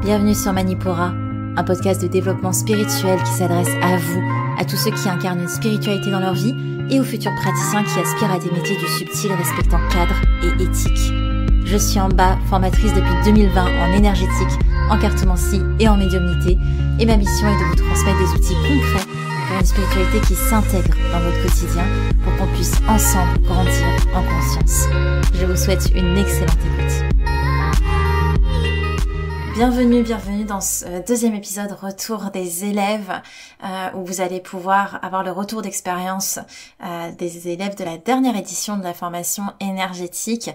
Bienvenue sur Manipura, un podcast de développement spirituel qui s'adresse à vous, à tous ceux qui incarnent une spiritualité dans leur vie et aux futurs praticiens qui aspirent à des métiers du subtil respectant cadre et éthique. Je suis Amba, formatrice depuis 2020 en énergétique, en cartomancie et en médiumnité, et ma mission est de vous transmettre des outils concrets pour une spiritualité qui s'intègre dans votre quotidien pour qu'on puisse ensemble grandir en conscience. Je vous souhaite une excellente écoute. Bienvenue dans ce deuxième épisode Retour des élèves où vous allez pouvoir avoir le retour d'expérience des élèves de la dernière édition de la formation énergétique.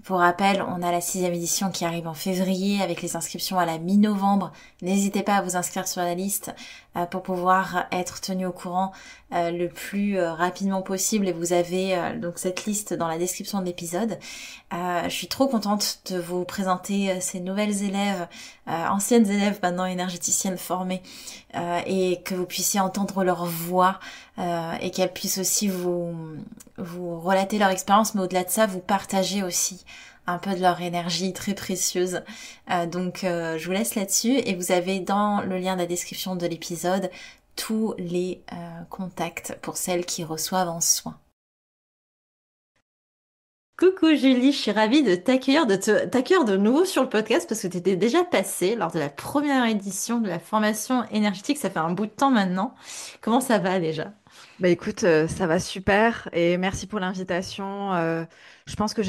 Pour rappel, on a la 6e édition qui arrive en février avec les inscriptions à la mi-novembre. N'hésitez pas à vous inscrire sur la liste pour pouvoir être tenu au courant le plus rapidement possible. Et vous avez donc cette liste dans la description de l'épisode. Je suis trop contente de vous présenter ces nouvelles élèves, anciennes élèves maintenant énergéticiennes formées, et que vous puissiez entendre leur voix et qu'elles puissent aussi vous relater leur expérience, mais au-delà de ça, vous partager aussi un peu de leur énergie très précieuse. Donc je vous laisse là-dessus et vous avez dans le lien de la description de l'épisode tous les contacts pour celles qui reçoivent en soin. Coucou Julie, je suis ravie de t'accueillir de nouveau sur le podcast parce que tu étais déjà passée lors de la première édition de la formation énergétique, ça fait un bout de temps maintenant. Comment ça va déjà? Bah écoute, ça va super et merci pour l'invitation. Je pense que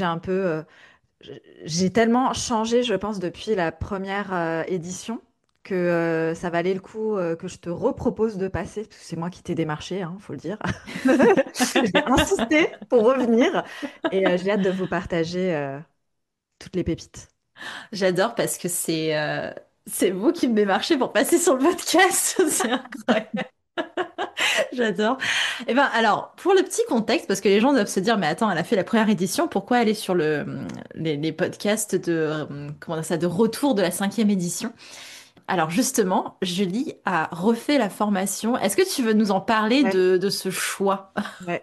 j'ai tellement changé, je pense, depuis la première édition que ça valait le coup que je te repropose de passer, parce que c'est moi qui t'ai démarché, hein, faut le dire. J'ai insisté pour revenir et j'ai hâte de vous partager toutes les pépites. J'adore parce que c'est vous qui me démarchez pour passer sur le podcast. C'est incroyable. J'adore. Et ben alors, pour le petit contexte, parce que les gens doivent se dire, mais attends, elle a fait la première édition, pourquoi elle est sur les podcasts comment dire ça, de retour de la 5e édition? Alors justement, Julie a refait la formation. Est-ce que tu veux nous en parler Ouais, de ce choix? ouais.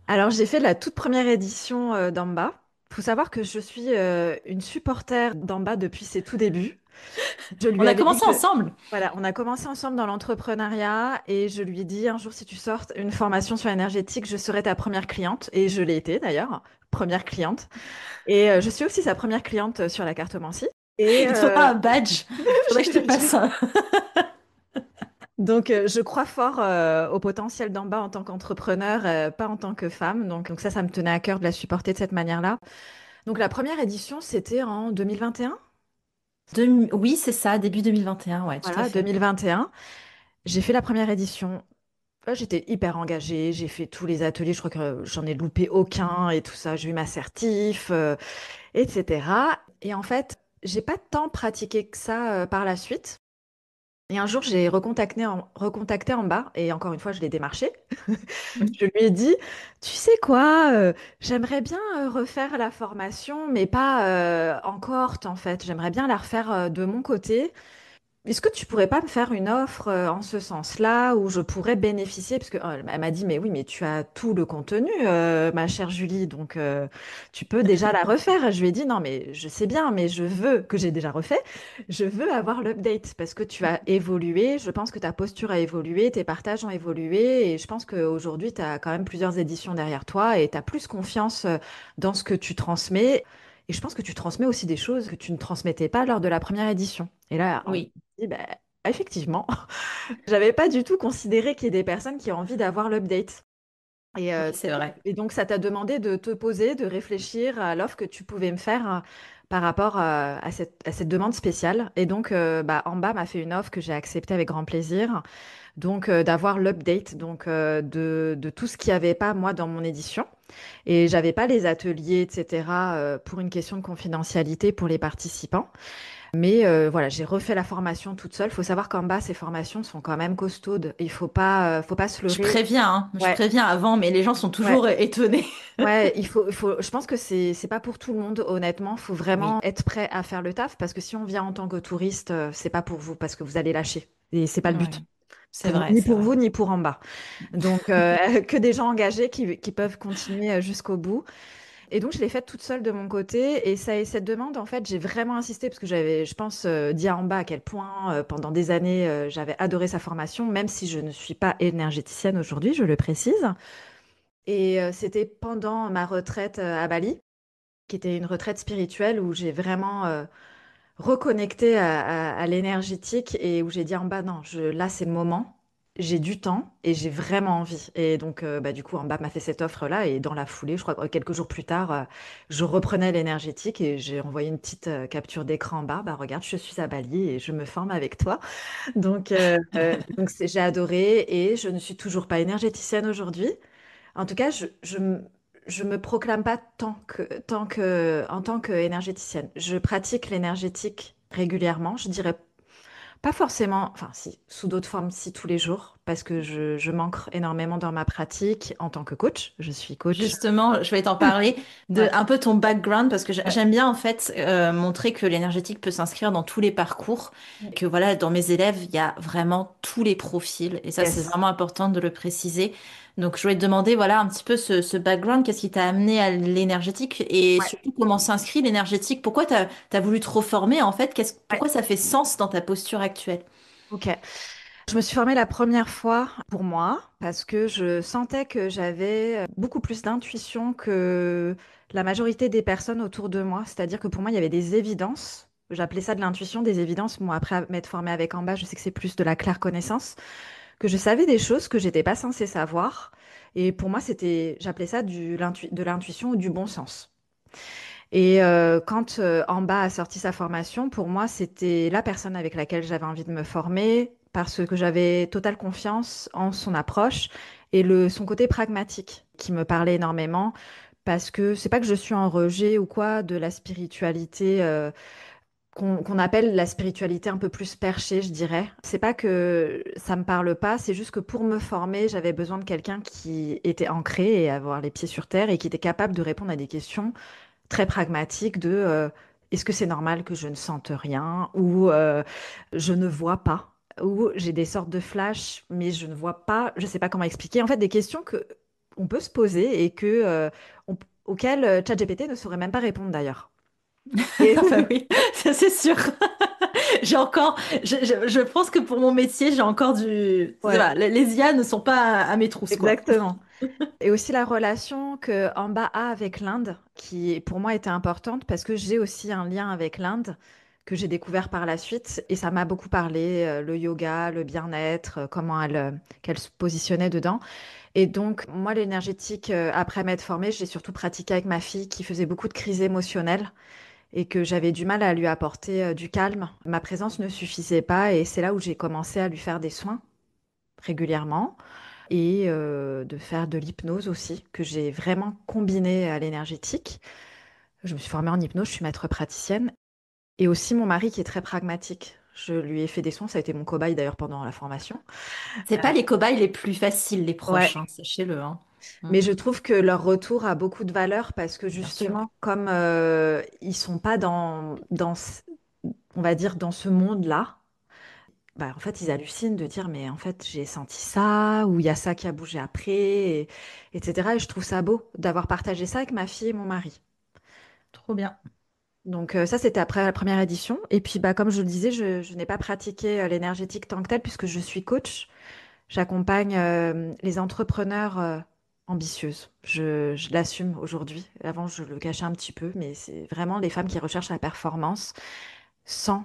Alors j'ai fait la toute première édition d'Amba. Faut savoir que je suis une supporter d'Amba depuis ses tout débuts. Je On lui a avais dit commencé que, ensemble. voilà, on a commencé ensemble dans l'entrepreneuriat et je lui ai dit un jour, si tu sortes une formation sur l'énergétique, je serai ta première cliente. Et je l'ai été d'ailleurs, première cliente. Et je suis aussi sa première cliente sur la cartomancie. Et Il te faudra un badge. Faudrait que je te passe j'ai- un. donc, je crois fort au potentiel d'en bas en tant qu'entrepreneur, pas en tant que femme. Donc ça me tenait à cœur de la supporter de cette manière-là. Donc, la première édition, c'était en 2021. Oui, c'est ça, début 2021, ouais, tout à Voilà, fait. 2021. J'ai fait la première édition. J'étais hyper engagée, j'ai fait tous les ateliers, je crois que j'en ai loupé aucun et tout ça. J'ai eu ma certif, etc. Et en fait, j'ai pas tant pratiqué que ça par la suite. Et un jour, j'ai recontacté en bas, et encore une fois, je l'ai démarché. Je lui ai dit, tu sais quoi, j'aimerais bien refaire la formation, mais pas en cohorte en fait. J'aimerais bien la refaire de mon côté. Est-ce que tu pourrais pas me faire une offre en ce sens-là où je pourrais bénéficier? Parce que elle m'a dit, mais oui, mais tu as tout le contenu, ma chère Julie, donc tu peux déjà la refaire. Je lui ai dit, non, mais je sais bien, mais je veux que j'ai déjà refait. Je veux avoir l'update parce que tu as évolué. Je pense que ta posture a évolué, tes partages ont évolué, et je pense qu'aujourd'hui, tu as quand même plusieurs éditions derrière toi et tu as plus confiance dans ce que tu transmets. Et je pense que tu transmets aussi des choses que tu ne transmettais pas lors de la première édition. Et là, Oui, dit, bah, effectivement, j'avais pas du tout considéré qu'il y ait des personnes qui ont envie d'avoir l'update. Et, oui, c'est vrai. et donc, ça t'a demandé de te poser, de réfléchir à l'offre que tu pouvais me faire par rapport à cette demande spéciale. Et donc, bah, Amba m'a fait une offre que j'ai acceptée avec grand plaisir. Donc, d'avoir l'update de tout ce qu'il n'y avait pas, moi, dans mon édition. Et j'avais pas les ateliers, etc., pour une question de confidentialité pour les participants. Mais voilà, j'ai refait la formation toute seule. Il faut savoir qu'en bas, ces formations sont quand même costaudes. Il faut pas se Je leurrer. préviens, hein, je Ouais, préviens avant, mais les gens sont ouais, toujours étonnés. ouais. Je pense que c'est pas pour tout le monde, honnêtement. Il faut vraiment Oui, être prêt à faire le taf parce que si on vient en tant que touriste, c'est pas pour vous parce que vous allez lâcher. Et c'est pas le but. ouais, c'est vrai, Ni c'est pour vrai. vous, ni pour en bas. Donc, que des gens engagés qui peuvent continuer jusqu'au bout. Et donc, je l'ai faite toute seule de mon côté. Et cette demande, en fait, j'ai vraiment insisté parce que j'avais, je pense, dit à Amba à quel point, pendant des années, j'avais adoré sa formation, même si je ne suis pas énergéticienne aujourd'hui, je le précise. Et c'était pendant ma retraite à Bali, qui était une retraite spirituelle où j'ai vraiment reconnecté à l'énergétique et où j'ai dit en bas, non, là, c'est le moment. J'ai du temps et j'ai vraiment envie. Et donc, bah, du coup, en bas m'a fait cette offre-là. Et dans la foulée, je crois que quelques jours plus tard, je reprenais l'énergétique et j'ai envoyé une petite capture d'écran en bas. Bah, regarde, je suis à Bali et je me forme avec toi. Donc, j'ai adoré et je ne suis toujours pas énergéticienne aujourd'hui. En tout cas, je me proclame pas en tant qu'énergéticienne. Je pratique l'énergétique régulièrement. Je dirais pas forcément, enfin si, sous d'autres formes, si tous les jours, parce que je m'ancre énormément dans ma pratique en tant que coach. Je suis coach. Justement, je vais t'en parler de Ouais, un peu ton background parce que ouais, j'aime bien en fait montrer que l'énergétique peut s'inscrire dans tous les parcours, ouais. que voilà, dans mes élèves, il y a vraiment tous les profils et ça c'est Yes. vraiment important de le préciser. Donc je voulais te demander voilà un petit peu ce background, qu'est-ce qui t'a amené à l'énergétique et Ouais, surtout comment s'inscrit l'énergétique, pourquoi t'as voulu te reformer en fait, ouais. pourquoi ça fait sens dans ta posture actuelle? Ok. Je me suis formée la première fois pour moi parce que je sentais que j'avais beaucoup plus d'intuition que la majorité des personnes autour de moi. C'est-à-dire que pour moi, il y avait des évidences. J'appelais ça de l'intuition, des évidences. Moi, après m'être formée avec Amba, je sais que c'est plus de la claire connaissance, que je savais des choses que j'étais pas censée savoir. Et pour moi, j'appelais ça de l'intuition ou du bon sens. Et quand Amba a sorti sa formation, pour moi, c'était la personne avec laquelle j'avais envie de me former parce que j'avais totale confiance en son approche et son côté pragmatique qui me parlait énormément parce que c'est pas que je suis en rejet ou quoi de la spiritualité qu'on appelle la spiritualité un peu plus perchée, je dirais. C'est pas que ça me parle pas, c'est juste que pour me former, j'avais besoin de quelqu'un qui était ancré et avoir les pieds sur terre et qui était capable de répondre à des questions très pragmatique de est-ce que c'est normal que je ne sente rien ou je ne vois pas ou j'ai des sortes de flashs mais je ne vois pas, je ne sais pas comment expliquer. En fait, des questions que on peut se poser et auxquelles ChatGPT ne saurait même pas répondre d'ailleurs. Et Ah bah oui, ça c'est sûr. J'ai encore, je pense que pour mon métier, j'ai encore ouais, voilà, les IA ne sont pas à mes trousses, quoi. exactement. Et aussi la relation que Amba a avec l'Inde, qui pour moi était importante parce que j'ai aussi un lien avec l'Inde que j'ai découvert par la suite et ça m'a beaucoup parlé, le yoga, le bien-être, qu'elle se positionnait dedans. Et donc moi l'énergétique, après m'être formée, j'ai surtout pratiqué avec ma fille qui faisait beaucoup de crises émotionnelles et que j'avais du mal à lui apporter du calme. Ma présence ne suffisait pas et c'est là où j'ai commencé à lui faire des soins régulièrement et de faire de l'hypnose aussi, que j'ai vraiment combiné à l'énergétique. Je me suis formée en hypnose, je suis maître praticienne. Et aussi mon mari qui est très pragmatique. Je lui ai fait des soins, ça a été mon cobaye d'ailleurs pendant la formation. C'est pas les cobayes les plus faciles, les Ouais, proches, hein, sachez-le, hein. Mm. mais je trouve que leur retour a beaucoup de valeur parce que Bien sûr. justement, comme ils sont pas on va dire, dans ce monde-là, bah, en fait, ils hallucinent de dire, mais en fait, j'ai senti ça, ou il y a ça qui a bougé après, etc. Et je trouve ça beau d'avoir partagé ça avec ma fille et mon mari. Trop bien. Donc ça, c'était après la première édition. Et puis, bah, comme je le disais, je n'ai pas pratiqué l'énergétique tant que tel puisque je suis coach. J'accompagne les entrepreneurs ambitieuses. Je l'assume aujourd'hui. Avant, je le cachais un petit peu, mais c'est vraiment les femmes qui recherchent la performance sans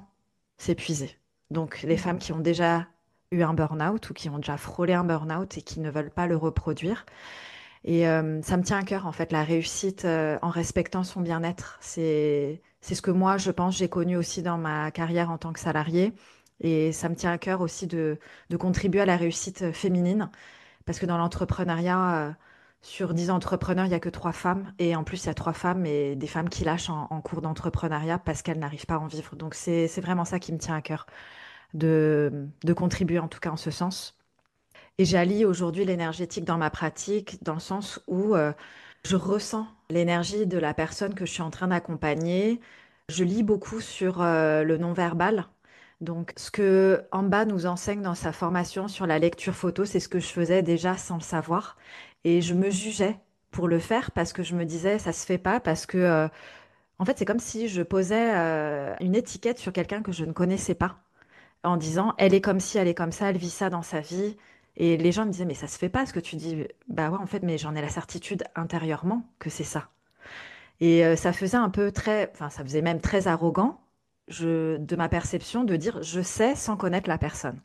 s'épuiser. Donc, les femmes qui ont déjà eu un burn-out ou qui ont déjà frôlé un burn-out et qui ne veulent pas le reproduire. Et ça me tient à cœur, en fait, la réussite en respectant son bien-être. C'est ce que moi, je pense, j'ai connu aussi dans ma carrière en tant que salariée. Et ça me tient à cœur aussi de contribuer à la réussite féminine. Parce que dans l'entrepreneuriat, sur 10 entrepreneurs, il n'y a que 3 femmes. Et en plus, il y a 3 femmes et des femmes qui lâchent en cours d'entrepreneuriat parce qu'elles n'arrivent pas à en vivre. Donc, c'est vraiment ça qui me tient à cœur, de contribuer en tout cas en ce sens. Et j'allie aujourd'hui l'énergétique dans ma pratique, dans le sens où je ressens l'énergie de la personne que je suis en train d'accompagner. Je lis beaucoup sur le non-verbal. Donc, ce que Amba nous enseigne dans sa formation sur la lecture photo, c'est ce que je faisais déjà sans le savoir. Et je me jugeais pour le faire parce que je me disais, ça se fait pas parce que, en fait, c'est comme si je posais une étiquette sur quelqu'un que je ne connaissais pas en disant, elle est comme ci, elle est comme ça, elle vit ça dans sa vie. Et les gens me disaient, mais ça se fait pas ce que tu dis. Bah ouais, en fait, mais j'en ai la certitude intérieurement que c'est ça. Et ça faisait un peu enfin, ça faisait même très arrogant de ma perception de dire, je sais sans connaître la personne.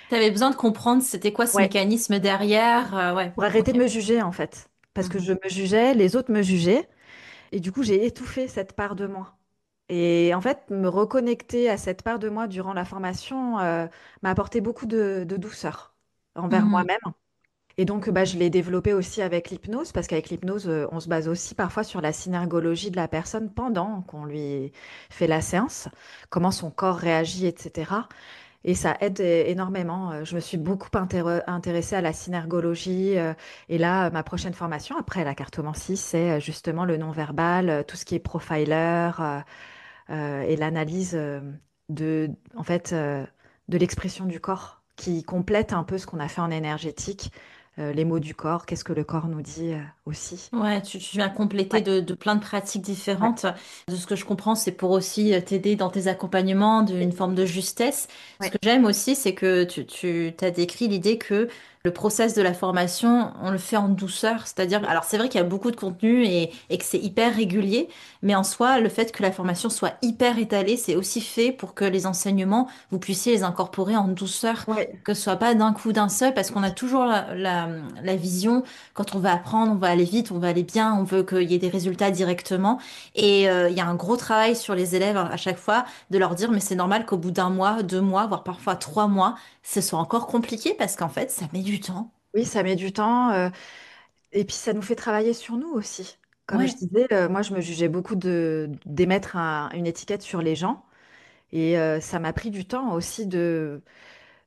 T'avais besoin de comprendre c'était quoi ce Ouais, mécanisme derrière. Ouais, pour arrêter de ok. me juger en fait. Parce que je Mhm. me jugeais, les autres me jugeaient. Et du coup, j'ai étouffé cette part de moi. Et en fait, me reconnecter à cette part de moi durant la formation m'a apporté beaucoup de douceur envers Mhm. moi-même. Et donc, bah, je l'ai développé aussi avec l'hypnose, parce qu'avec l'hypnose, on se base aussi parfois sur la synergologie de la personne pendant qu'on lui fait la séance, comment son corps réagit, etc. Et ça aide énormément. Je me suis beaucoup intéressée à la synergologie. Et là, ma prochaine formation, après la cartomancie, c'est justement le non-verbal, tout ce qui est profiler et l'analyse en fait, de l'expression du corps, qui complète un peu ce qu'on a fait en énergétique, les mots du corps, qu'est-ce que le corps nous dit aussi. Ouais, tu viens compléter Ouais, de plein de pratiques ouais, différentes. De ce que je comprends, c'est pour aussi t'aider dans tes accompagnements, d'une forme de justesse. Ce ouais, que j'aime aussi, c'est que tu t'as décrit l'idée que le process de la formation, on le fait en douceur. C'est-à-dire, oui, alors c'est vrai qu'il y a beaucoup de contenu et que c'est hyper régulier, mais en soi, le fait que la formation soit hyper étalée, c'est aussi fait pour que les enseignements, vous puissiez les incorporer en douceur, ouais. que ce soit pas d'un coup d'un seul, parce qu'on a toujours la vision quand on va apprendre, on va aller vite, on va aller bien, on veut qu'il y ait des résultats directement. Et il y a un gros travail sur les élèves à chaque fois de leur dire, mais c'est normal qu'au bout d'un mois, 2 mois, voire parfois 3 mois, ce soit encore compliqué parce qu'en fait, ça met du temps. Oui, ça met du temps. Et puis, ça nous fait travailler sur nous aussi. Comme je Ouais. disais, moi, je me jugeais beaucoup d'émettre une étiquette sur les gens. Et ça m'a pris du temps aussi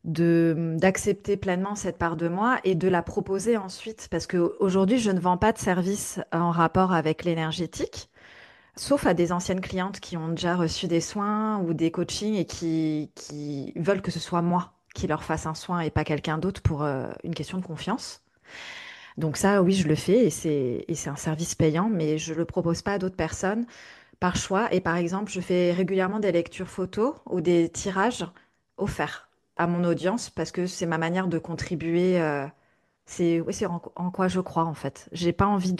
d'accepter pleinement cette part de moi et de la proposer ensuite. Parce qu'aujourd'hui, je ne vends pas de service en rapport avec l'énergétique, sauf à des anciennes clientes qui ont déjà reçu des soins ou des coachings et qui veulent que ce soit moi qui leur fasse un soin et pas quelqu'un d'autre pour une question de confiance. Donc ça, oui, je le fais et c'est un service payant, mais je le propose pas à d'autres personnes par choix. Et par exemple, je fais régulièrement des lectures photos ou des tirages offerts à mon audience parce que c'est ma manière de contribuer. C'est oui, c'est en quoi je crois en fait. J'ai pas envie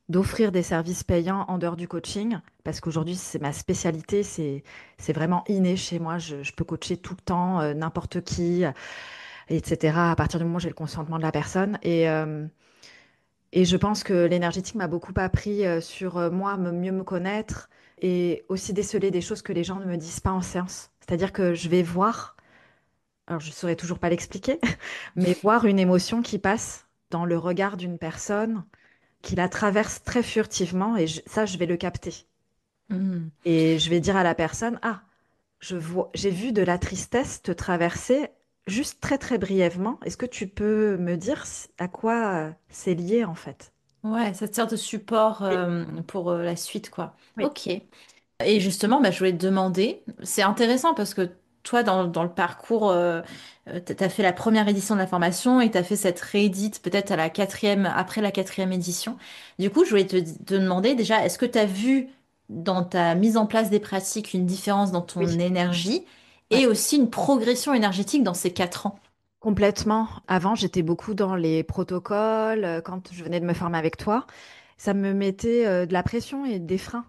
d'offrir des services payants en dehors du coaching parce qu'aujourd'hui c'est ma spécialité. C'est vraiment inné chez moi. Je peux coacher tout le temps, n'importe qui, etc. À partir du moment où j'ai le consentement de la personne et je pense que l'énergétique m'a beaucoup appris sur moi, mieux me connaître et aussi déceler des choses que les gens ne me disent pas en séance. C'est-à-dire que je vais voir, alors je ne saurais toujours pas l'expliquer, mais voir une émotion qui passe dans le regard d'une personne, qui la traverse très furtivement et ça, je vais le capter. Mhm. Et je vais dire à la personne, ah, j'ai vu de la tristesse te traverser juste très très brièvement. Est-ce que tu peux me dire à quoi c'est lié en fait? Ouais, ça te sert de support Oui. pour la suite, quoi. Oui. Ok. Et justement, bah, je voulais te demander, c'est intéressant parce que toi, dans le parcours, t'as fait la première édition de la formation et t'as fait cette réédite peut-être à la quatrième, après la quatrième édition. Du coup, je voulais te demander déjà, est-ce que tu as vu dans ta mise en place des pratiques une différence dans Oui. ton énergie Ouais. et aussi une progression énergétique dans ces 4 ans? Complètement. Avant, j'étais beaucoup dans les protocoles. Quand je venais de me former avec toi, ça me mettait de la pression et des freins.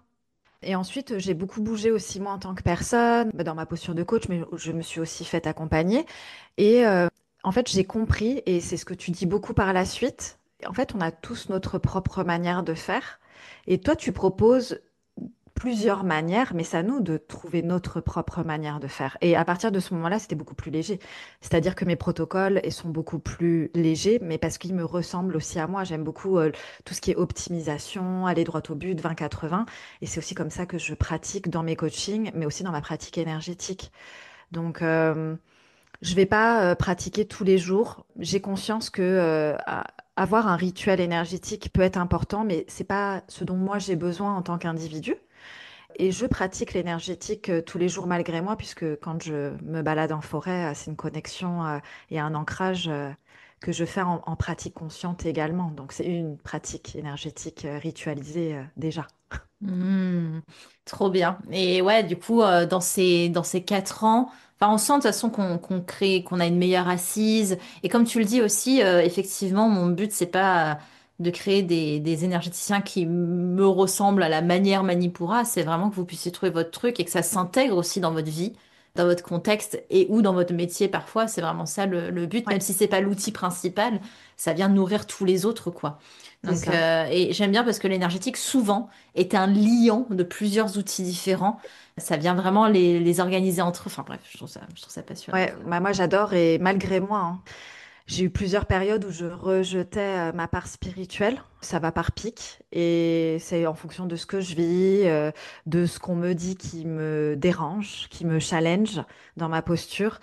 Et ensuite, j'ai beaucoup bougé aussi moi en tant que personne, bah, dans ma posture de coach, mais je me suis aussi faite accompagner. Et en fait, j'ai compris, et c'est ce que tu dis beaucoup par la suite, en fait, on a tous notre propre manière de faire. Et toi, tu proposes plusieurs manières, mais c'est à nous de trouver notre propre manière de faire. Et à partir de ce moment-là, c'était beaucoup plus léger. C'est-à-dire que mes protocoles, ils sont beaucoup plus légers, mais parce qu'ils me ressemblent aussi à moi. J'aime beaucoup tout ce qui est optimisation, aller droit au but, 20-80. Et c'est aussi comme ça que je pratique dans mes coachings, mais aussi dans ma pratique énergétique. Donc, je vais pas pratiquer tous les jours. J'ai conscience que avoir un rituel énergétique peut être important, mais c'est pas ce dont moi j'ai besoin en tant qu'individu. Et je pratique l'énergétique tous les jours malgré moi, puisque quand je me balade en forêt, c'est une connexion et un ancrage que je fais en pratique consciente également. Donc, c'est une pratique énergétique ritualisée déjà. Hmm, trop bien. Et ouais, du coup, dans ces 4 ans, enfin, on sent de toute façon qu'on crée, qu'on a une meilleure assise. Et comme tu le dis aussi, effectivement, mon but, c'est pas de créer des énergéticiens qui me ressemblent à la manière Manipura. C'est vraiment que vous puissiez trouver votre truc et que ça s'intègre aussi dans votre vie, dans votre contexte et ou dans votre métier parfois. C'est vraiment ça le but, Ouais, même si c'est pas l'outil principal, ça vient nourrir tous les autres, quoi. c'est Donc, ça. et j'aime bien parce que l'énergétique, souvent, est un liant de plusieurs outils différents. Ça vient vraiment les organiser entre eux. Enfin bref, je trouve ça passionnant. Ouais, bah moi j'adore et malgré moi, hein, j'ai eu plusieurs périodes où je rejetais ma part spirituelle. Ça va par pic et c'est en fonction de ce que je vis, de ce qu'on me dit qui me dérange, qui me challenge dans ma posture.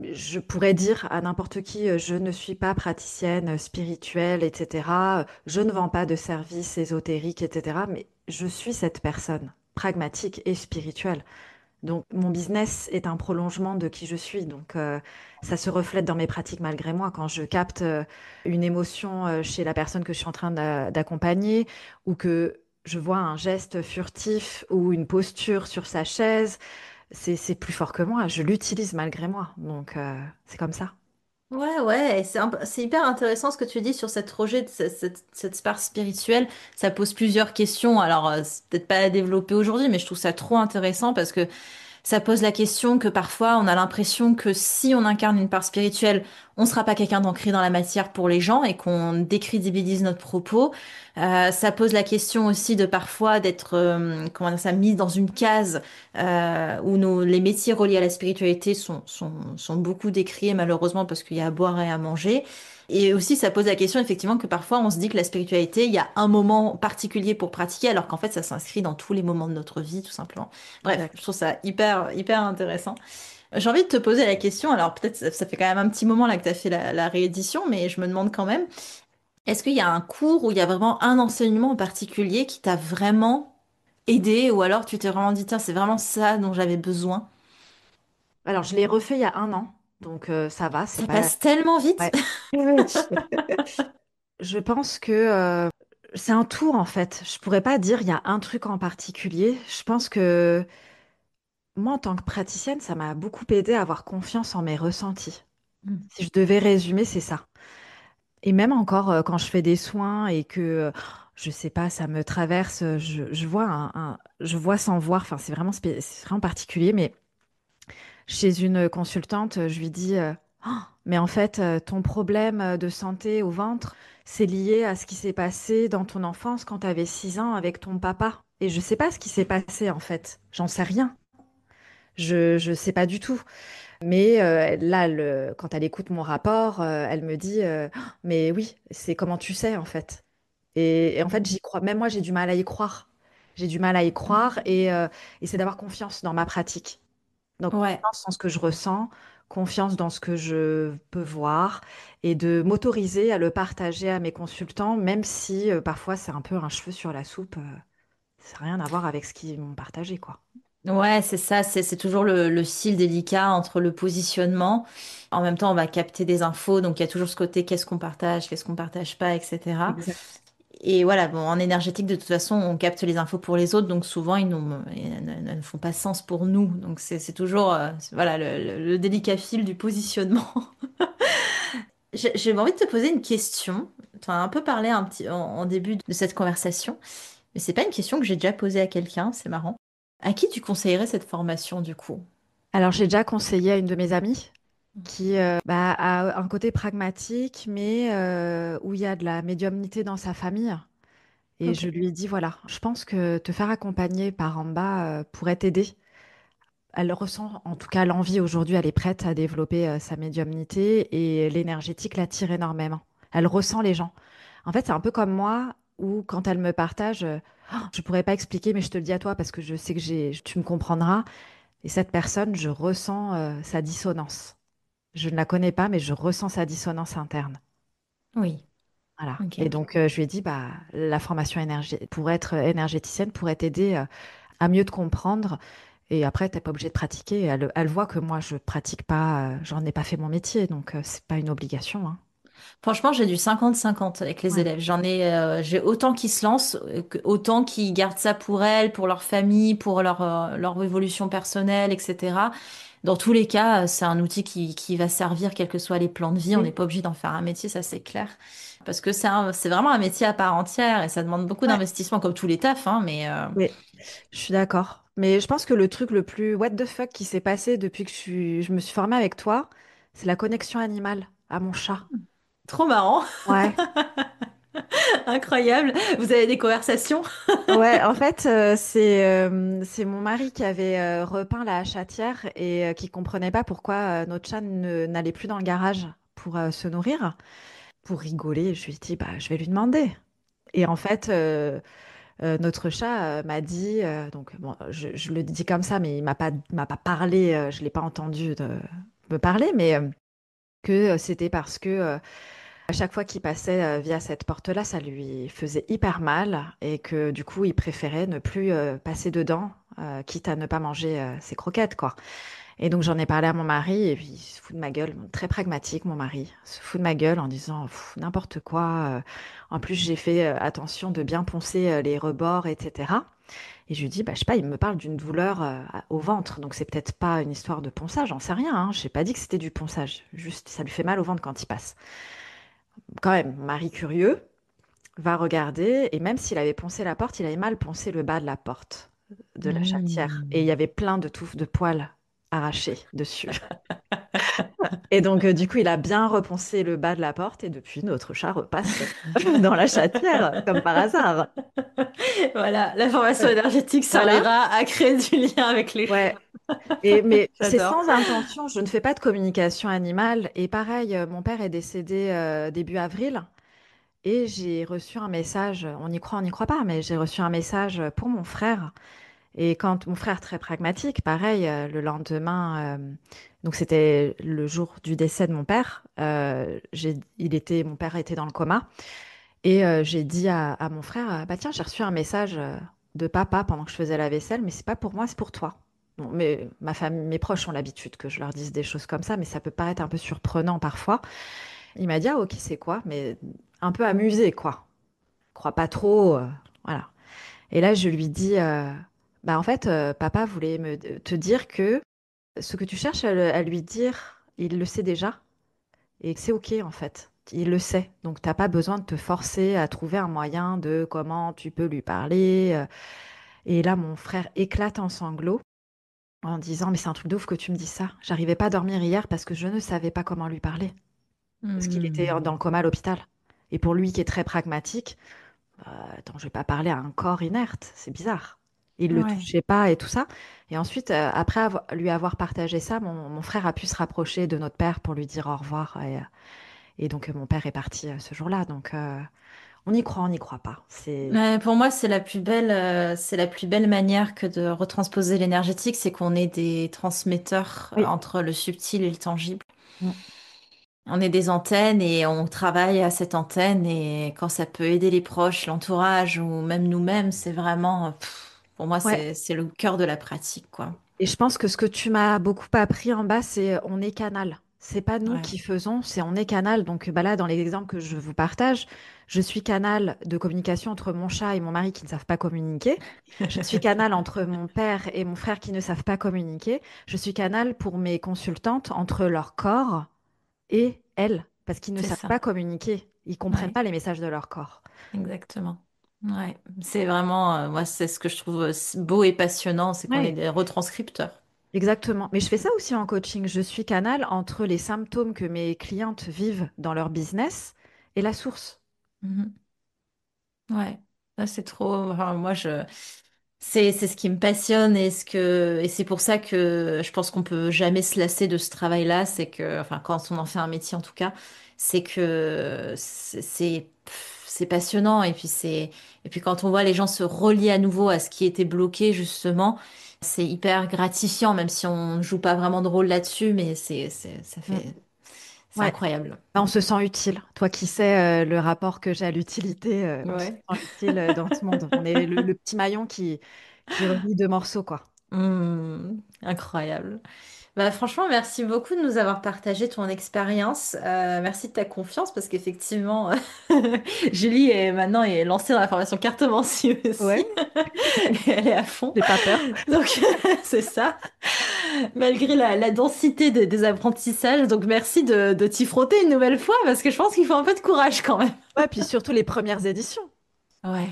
Je pourrais dire à n'importe qui, je ne suis pas praticienne spirituelle, etc. Je ne vends pas de services ésotériques, etc. Mais je suis cette personne pragmatique et spirituelle. Donc, mon business est un prolongement de qui je suis. Donc, ça se reflète dans mes pratiques malgré moi. Quand je capte une émotion chez la personne que je suis en train d'accompagner ou que je vois un geste furtif ou une posture sur sa chaise, c'est plus fort que moi. Je l'utilise malgré moi. Donc, c'est comme ça. Ouais, ouais, et c'est hyper intéressant ce que tu dis sur cette rejet de cette part spirituelle. Ça pose plusieurs questions. Alors, c'est peut-être pas à développer aujourd'hui, mais je trouve ça trop intéressant parce que ça pose la question que parfois on a l'impression que si on incarne une part spirituelle, on ne sera pas quelqu'un d'ancré dans la matière pour les gens et qu'on décrédibilise notre propos. Ça pose la question aussi de parfois d'être comment dire ça, mis dans une case où les métiers reliés à la spiritualité sont beaucoup décriés malheureusement parce qu'il y a à boire et à manger. Et aussi, ça pose la question, effectivement, que parfois on se dit que la spiritualité, il y a un moment particulier pour pratiquer, alors qu'en fait, ça s'inscrit dans tous les moments de notre vie, tout simplement. Bref, je Exact. trouve ça hyper, hyper intéressant. J'ai envie de te poser la question, alors peut-être ça fait quand même un petit moment là que tu as fait la réédition, mais je me demande quand même, est-ce qu'il y a un cours où il y a vraiment un enseignement en particulier qui t'a vraiment aidé, ou alors tu t'es vraiment dit, tiens, c'est vraiment ça dont j'avais besoin? Alors, je l'ai refait il y a un an. Donc, ça va. C'est Ça pas. passe tellement vite. Ouais. Je pense que c'est un tout en fait. Je pourrais pas dire il y a un truc en particulier. Je pense que moi, en tant que praticienne, ça m'a beaucoup aidé à avoir confiance en mes ressentis. Si je devais résumer, c'est ça. Et même encore quand je fais des soins et que je sais pas, ça me traverse, je vois je vois sans voir. Enfin, c'est vraiment particulier. Mais chez une consultante, je lui dis, Oh, mais en fait, ton problème de santé au ventre, c'est lié à ce qui s'est passé dans ton enfance quand tu avais 6 ans avec ton papa. Et je sais pas ce qui s'est passé en fait. J'en sais rien. Je sais pas du tout. Mais là, quand elle écoute mon rapport, elle me dit, mais oui, c'est comment tu sais en fait. Et en fait, j'y crois. Même moi, j'ai du mal à y croire. J'ai du mal à y croire et c'est d'avoir confiance dans ma pratique. Donc, Ouais. confiance en ce que je ressens, confiance dans ce que je peux voir et de m'autoriser à le partager à mes consultants, même si parfois c'est un peu un cheveu sur la soupe. Ça n'a rien à voir avec ce qu'ils m'ont partagé, quoi. Ouais, c'est ça, c'est toujours le fil délicat entre le positionnement. En même temps, on va capter des infos, donc il y a toujours ce côté qu'est-ce qu'on partage pas, etc. Exact. Et voilà, bon, en énergétique, de toute façon, on capte les infos pour les autres, donc souvent, ils ne font pas sens pour nous. Donc c'est toujours voilà, le délicat fil du positionnement. J'ai envie de te poser une question. Tu en as un peu parlé en début de cette conversation, mais c'est pas une question que j'ai déjà posée à quelqu'un, c'est marrant. À qui tu conseillerais cette formation du coup? Alors, j'ai déjà conseillé à une de mes amies qui a un côté pragmatique, mais où il y a de la médiumnité dans sa famille. Et Ok. je lui ai dit, voilà, je pense que te faire accompagner par Amba pourrait t'aider. Elle ressent en tout cas l'envie aujourd'hui, elle est prête à développer sa médiumnité et l'énergétique l'attire énormément. Elle ressent les gens. En fait, c'est un peu comme moi où quand elle me partage, je pourrais pas expliquer, mais je te le dis à toi parce que je sais que tu me comprendras. Et cette personne, je ressens sa dissonance. Je ne la connais pas, mais je ressens sa dissonance interne. Oui. Voilà. Ok. Et donc, je lui ai dit, bah, la formation pour être énergéticienne pourrait t'aider à mieux te comprendre. Et après, t'es pas obligé de pratiquer. Elle voit que moi, je pratique pas, j'en ai pas fait mon métier, donc c'est pas une obligation, hein. Franchement, j'ai du 50-50 avec les Ouais. élèves. J'ai autant qui se lancent, autant qui gardent ça pour elles, pour leur famille, pour leur évolution personnelle, etc. Dans tous les cas, c'est un outil qui va servir, quels que soient les plans de vie. On n'est Oui. pas obligé d'en faire un métier, ça c'est clair. Parce que c'est vraiment un métier à part entière et ça demande beaucoup Ouais. d'investissement, comme tous les tafs, hein, mais Oui, je suis d'accord. Mais je pense que le truc le plus what the fuck qui s'est passé depuis que je me suis formée avec toi, c'est la connexion animale à mon chat. trop marrant, Ouais. incroyable. Vous avez des conversations? Ouais, en fait, c'est mon mari qui avait repeint la chatière et qui comprenait pas pourquoi notre chat n'allait plus dans le garage pour se nourrir. Pour rigoler, je lui ai dit, bah, je vais lui demander. Et en fait, notre chat m'a dit, donc bon, je le dis comme ça, mais il m'a pas parlé, je l'ai pas entendu me parler, mais que c'était parce que à chaque fois qu'il passait via cette porte-là, ça lui faisait hyper mal et que du coup, il préférait ne plus passer dedans, quitte à ne pas manger ses croquettes, quoi. Et donc j'en ai parlé à mon mari et puis il se fout de ma gueule, très pragmatique mon mari, il se fout de ma gueule en disant pff, n'importe quoi. En plus j'ai fait attention de bien poncer les rebords, etc. Et je lui dis bah je sais pas, il me parle d'une douleur au ventre, donc c'est peut-être pas une histoire de ponçage, j'en sais rien. Hein. J'ai pas dit que c'était du ponçage, juste ça lui fait mal au ventre quand il passe. Quand même, mon mari curieux va regarder et même s'il avait poncé la porte, il avait mal poncé le bas de la porte de la chatière et il y Hmm. avait plein de touffes de poils arrachés dessus. Et donc, du coup, il a bien reponcé le bas de la porte et depuis, notre chat repasse dans la chatière, comme par hasard. Voilà, la formation Ouais. énergétique Voilà. servira à créer du lien avec les chats. Ouais. Mais c'est J'adore. sans intention, je ne fais pas de communication animale. Et pareil, mon père est décédé début avril et j'ai reçu un message, on n'y croit pas, mais j'ai reçu un message pour mon frère. Et quand mon frère, très pragmatique, pareil, le lendemain, donc c'était le jour du décès de mon père, mon père était dans le coma. Et j'ai dit à mon frère, bah tiens, j'ai reçu un message de papa pendant que je faisais la vaisselle, mais c'est pas pour moi, c'est pour toi. Bon, mais ma famille, mes proches ont l'habitude que je leur dise des choses comme ça, mais ça peut paraître un peu surprenant parfois. Il m'a dit, ah ok, c'est quoi? Mais un peu amusé, quoi. Crois pas trop, voilà. Et là, je lui dis, bah en fait, papa voulait te dire que ce que tu cherches à lui dire, il le sait déjà. Et que c'est OK en fait. Il le sait. Donc t'as pas besoin de te forcer à trouver un moyen de comment tu peux lui parler. Et là, mon frère éclate en sanglots en disant, mais c'est un truc de ouf que tu me dis ça. J'arrivais pas à dormir hier parce que je ne savais pas comment lui parler. Parce qu'il était dans Hmm. le coma à l'hôpital. Et pour lui qui est très pragmatique, attends, je vais pas parler à un corps inerte. C'est bizarre. Il le Ouais. touchait pas et tout ça. Et ensuite, après lui avoir partagé ça, mon frère a pu se rapprocher de notre père pour lui dire au revoir. Et donc, mon père est parti ce jour-là. Donc, on n'y croit pas. Pour moi, c'est la plus belle manière que de retransposer l'énergétique, c'est qu'on est des transmetteurs Oui. entre le subtil et le tangible. Mm. On est des antennes et on travaille à cette antenne et quand ça peut aider les proches, l'entourage ou même nous-mêmes, c'est vraiment, pour moi, Ouais. c'est le cœur de la pratique, quoi. Et je pense que ce que tu m'as beaucoup appris en bas, c'est on est canal. C'est pas nous Ouais. qui faisons, c'est on est canal. Donc, bah là, dans les exemples que je vous partage, je suis canal de communication entre mon chat et mon mari qui ne savent pas communiquer. Je suis canal entre mon père et mon frère qui ne savent pas communiquer. Je suis canal pour mes consultantes entre leur corps et elles, parce qu'ils ne C'est savent ça. pas communiquer. Ils comprennent Ouais. pas les messages de leur corps. Exactement. Ouais, c'est vraiment, moi, c'est ce que je trouve beau et passionnant, c'est qu'on est Ouais, des retranscripteurs. exactement. Mais je fais ça aussi en coaching. Je suis canal entre les symptômes que mes clientes vivent dans leur business et la source. Mhm. Ouais, ça, c'est trop. Enfin, c'est ce qui me passionne et c'est pour ça que je pense qu'on peut jamais se lasser de ce travail-là. C'est que, enfin, quand on en fait un métier en tout cas, c'est que c'est passionnant et puis quand on voit les gens se relier à nouveau à ce qui était bloqué justement, c'est hyper gratifiant, même si on ne joue pas vraiment de rôle là-dessus, mais Mm. c'est Ouais. incroyable. Bah, on se sent utile. Toi qui sais le rapport que j'ai à l'utilité, on se Ouais. sent utile dans ce monde. On est le petit maillon qui relie deux morceaux, quoi. Incroyable. Bah, franchement, merci beaucoup de nous avoir partagé ton expérience. Merci de ta confiance parce qu'effectivement, Julie est maintenant est lancée dans la formation cartomancie Ouais, aussi. Et elle est à fond. j'ai pas peur. Donc, c'est ça. Malgré la densité des apprentissages. Donc, merci de t'y frotter une nouvelle fois parce que je pense qu'il faut un peu de courage quand même. Ouais, puis surtout les premières éditions. Ouais,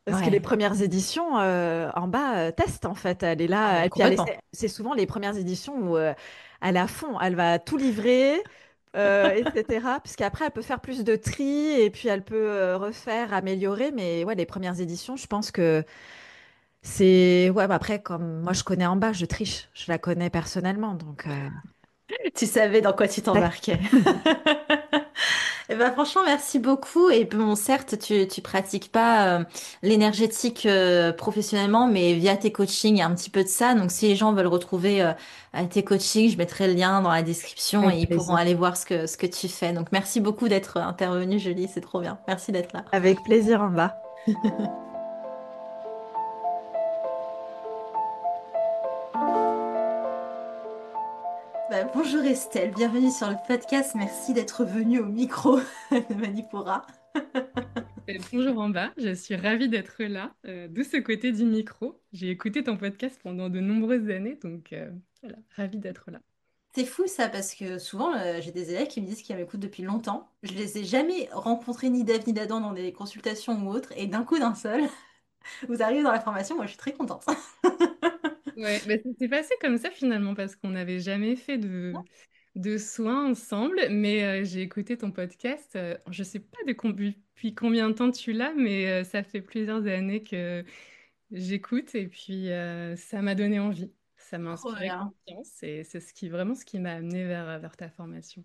Parce que les ouais. premières éditions, en bas, testent en fait. Elle est Ah, là, mais et puis elle complètement. c'est souvent les premières éditions où elle est à fond, elle va tout livrer, etc. Puisqu'après, elle peut faire plus de tri, et puis elle peut refaire, améliorer. Mais ouais, les premières éditions, je pense que c'est... Ouais, bah après, comme moi je connais en bas, je triche, je la connais personnellement, donc... Tu savais dans quoi tu t'embarquais. Eh ben, franchement, merci beaucoup. Et bon, certes, tu pratiques pas l'énergétique professionnellement, mais via tes coachings, il y a un petit peu de ça. Donc, si les gens veulent retrouver tes coachings, je mettrai le lien dans la description et Avec ils pourront plaisir. aller voir ce que tu fais. Donc, merci beaucoup d'être intervenue, Julie. C'est trop bien. Merci d'être là. Avec plaisir en bas. Bah, bonjour Estelle, bienvenue sur le podcast. Merci d'être venue au micro de Manipura. Bonjour Amba, je suis ravie d'être là, de ce côté du micro. J'ai écouté ton podcast pendant de nombreuses années, donc voilà, ravie d'être là. C'est fou ça parce que souvent j'ai des élèves qui me disent qu'ils m'écoutent depuis longtemps. Je les ai jamais rencontrés ni d'Ève ni d'Adam dans des consultations ou autres et d'un coup d'un seul, vous arrivez dans la formation, moi je suis très contente. Ouais, bah, ça s'est passé comme ça finalement parce qu'on n'avait jamais fait de soins ensemble, mais j'ai écouté ton podcast. Je sais pas depuis combien de temps tu l'as, mais ça fait plusieurs années que j'écoute et puis ça m'a donné envie. Ça m'a Trop inspiré bien. confiance et c'est vraiment ce qui m'a amené vers ta formation.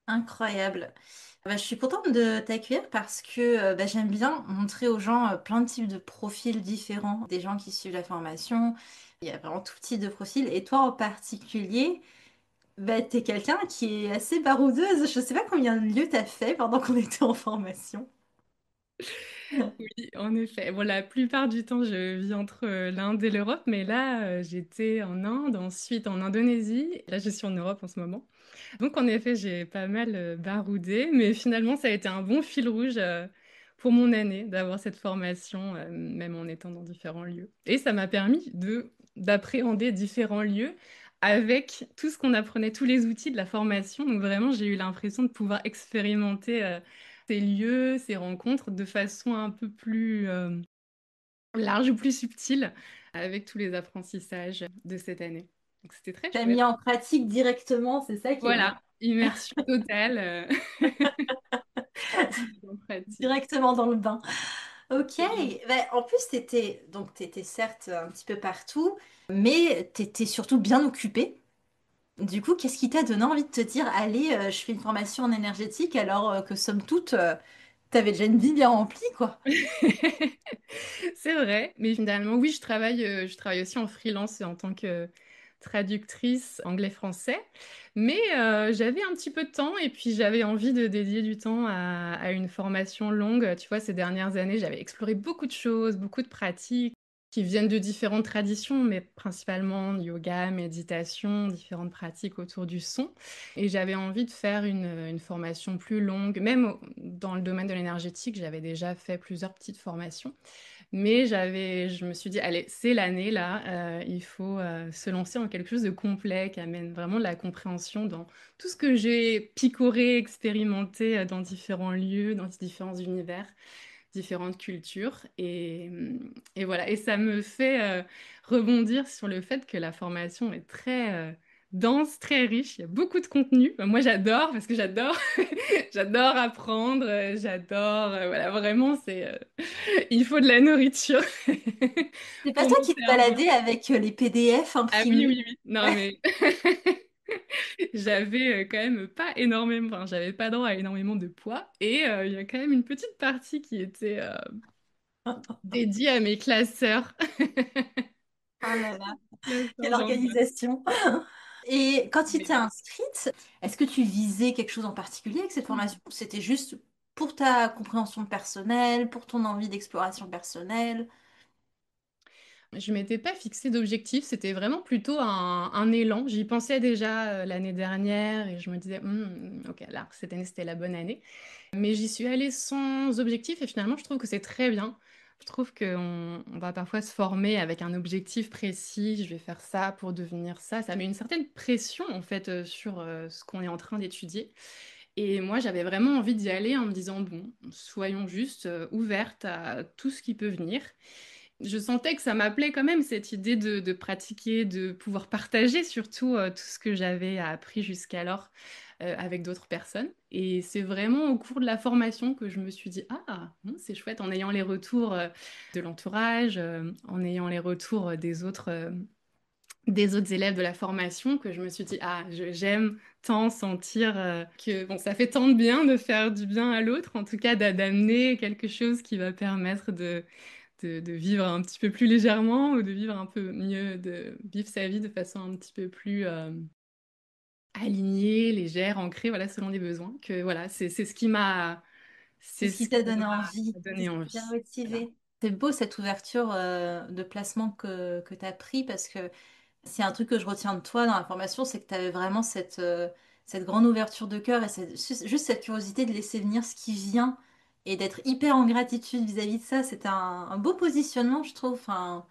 Incroyable. Bah, je suis contente de t'accueillir parce que bah, j'aime bien montrer aux gens plein de types de profils différents des gens qui suivent la formation. Il y a vraiment tout type de profil. Et toi en particulier, bah, t'es quelqu'un qui est assez baroudeuse. Je sais pas combien de lieux t'as fait pendant qu'on était en formation. Oui, en effet. Bon, la plupart du temps, je vis entre l'Inde et l'Europe, mais là, j'étais en Inde, ensuite en Indonésie. Là, je suis en Europe en ce moment. Donc, en effet, j'ai pas mal baroudé, mais finalement, ça a été un bon fil rouge pour mon année d'avoir cette formation, même en étant dans différents lieux. Et ça m'a permis d'appréhender différents lieux avec tout ce qu'on apprenait, tous les outils de la formation. Donc, vraiment, j'ai eu l'impression de pouvoir expérimenter ces lieux, ces rencontres de façon un peu plus large ou plus subtile avec tous les apprentissages de cette année. Donc, c'était très T'as chouette. mis en pratique directement, c'est ça qui est bien. Voilà, immersion totale en pratique. Directement dans le bain. Ok, Absolument. ben, en plus t'étais certes un petit peu partout, mais t'étais surtout bien occupée. Du coup, qu'est-ce qui t'a donné envie de te dire, allez, je fais une formation en énergétique alors que somme toute, t'avais déjà une vie bien remplie, quoi. C'est vrai, mais finalement, oui, je travaille aussi en freelance et en tant que traductrice anglais-français. Mais j'avais un petit peu de temps et puis j'avais envie de dédier du temps à une formation longue. Tu vois, ces dernières années, j'avais exploré beaucoup de choses, beaucoup de pratiques qui viennent de différentes traditions, mais principalement yoga, méditation, différentes pratiques autour du son. Et j'avais envie de faire une formation plus longue. Même dans le domaine de l'énergétique, j'avais déjà fait plusieurs petites formations. Mais je me suis dit, allez, c'est l'année là, il faut se lancer en quelque chose de complet qui amène vraiment de la compréhension dans tout ce que j'ai picoré, expérimenté dans différents lieux, dans différents univers, différentes cultures. Et voilà, et ça me fait rebondir sur le fait que la formation est très dense, très riche, il y a beaucoup de contenu. Moi, j'adore parce que j'adore j'adore apprendre, j'adore, voilà, vraiment, il faut de la nourriture C'est pas pour toi mon qui te cerveau. baladais avec les PDF Ah oui, imprimés? oui, oui. Non, mais j'avais quand même pas énormément, enfin, j'avais pas droit à énormément de poids. Et il y a quand même une petite partie qui était dédiée à mes classeurs. Oh là là, Classeurs quelle d'anglais. organisation! Et quand tu t'es Mais- inscrite, est-ce que tu visais quelque chose en particulier avec cette formation ou c'était juste pour ta compréhension personnelle, pour ton envie d'exploration personnelle? Je m'étais pas fixé d'objectif, c'était vraiment plutôt un élan. J'y pensais déjà l'année dernière et je me disais, ok, là, cette année, c'était la bonne année. Mais j'y suis allée sans objectif et finalement, je trouve que c'est très bien. Je trouve qu'on va parfois se former avec un objectif précis, je vais faire ça pour devenir ça. Ça met une certaine pression, en fait, sur ce qu'on est en train d'étudier. Et moi, j'avais vraiment envie d'y aller en me disant, bon, soyons juste ouvertes à tout ce qui peut venir. Je sentais que ça m'appelait quand même cette idée de pratiquer, de pouvoir partager surtout tout ce que j'avais appris jusqu'alors avec d'autres personnes. Et c'est vraiment au cours de la formation que je me suis dit, ah, c'est chouette, en ayant les retours de l'entourage, en ayant les retours des autres élèves de la formation, que je me suis dit, ah, j'aime tant sentir que bon, ça fait tant de bien de faire du bien à l'autre, en tout cas d'amener quelque chose qui va permettre de vivre un petit peu plus légèrement ou de vivre un peu mieux, de vivre sa vie de façon un petit peu plus alignée, légère, ancrée, voilà, selon les besoins. Que voilà, c'est ce qui m'a, C'est c'est ce ce qui qui t'a donné envie, m'a c'est donné ce qui t'a envie. Voilà. motivé. C'est beau cette ouverture de placement que tu as pris parce que c'est un truc que je retiens de toi dans la formation, c'est que tu avais vraiment cette grande ouverture de cœur et juste cette curiosité de laisser venir ce qui vient et d'être hyper en gratitude vis-à-vis de ça. C'était un beau positionnement, je trouve. Enfin,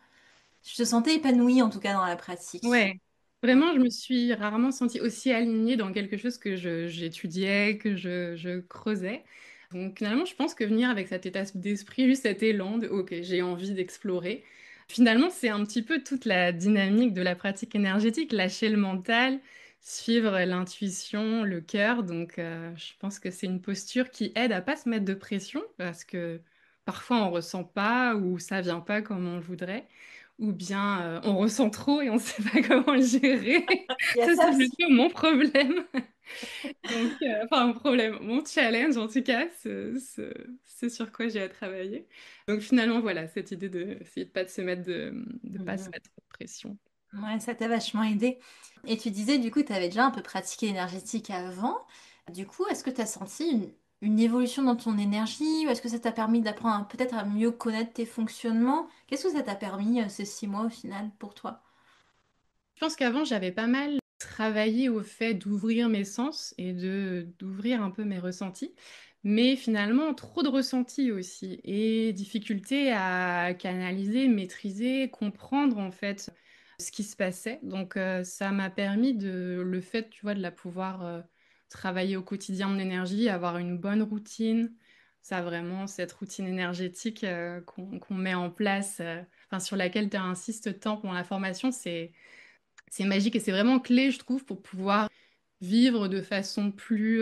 je te sentais épanouie en tout cas dans la pratique. Ouais, vraiment, je me suis rarement sentie aussi alignée dans quelque chose que j'étudiais, que je creusais. Donc finalement, je pense que venir avec cet état d'esprit, juste cet élan de OK, j'ai envie d'explorer. Finalement, c'est un petit peu toute la dynamique de la pratique énergétique, lâcher le mental, suivre l'intuition, le cœur. Donc je pense que c'est une posture qui aide à pas se mettre de pression parce que parfois on ressent pas ou ça vient pas comme on le voudrait ou bien on ressent trop et on ne sait pas comment le gérer. Il y a Ça, ça c'est aussi. plutôt mon problème. Donc, enfin, mon problème, mon challenge en tout cas, c'est sur quoi j'ai à travailler. Donc, finalement, voilà, cette idée de essayer de pas de se mettre de pas se Mhm. mettre de pression. Ouais, ça t'a vachement aidé. Et tu disais, du coup, tu avais déjà un peu pratiqué l'énergétique avant. Du coup, est-ce que tu as senti une évolution dans ton énergie ou est-ce que ça t'a permis d'apprendre peut-être à mieux connaître tes fonctionnements? Qu'est-ce que ça t'a permis ces 6 mois au final pour toi? Je pense qu'avant, j'avais pas mal travaillé au fait d'ouvrir mes sens et d'ouvrir un peu mes ressentis. Mais finalement, trop de ressentis aussi et difficulté à canaliser, maîtriser, comprendre en fait ce qui se passait. Donc, ça m'a permis le fait, tu vois, de la pouvoir travailler au quotidien mon énergie, avoir une bonne routine. Ça, vraiment, cette routine énergétique qu'on met en place, enfin, sur laquelle tu insistes tant pendant la formation, c'est magique et c'est vraiment clé, je trouve, pour pouvoir vivre de façon plus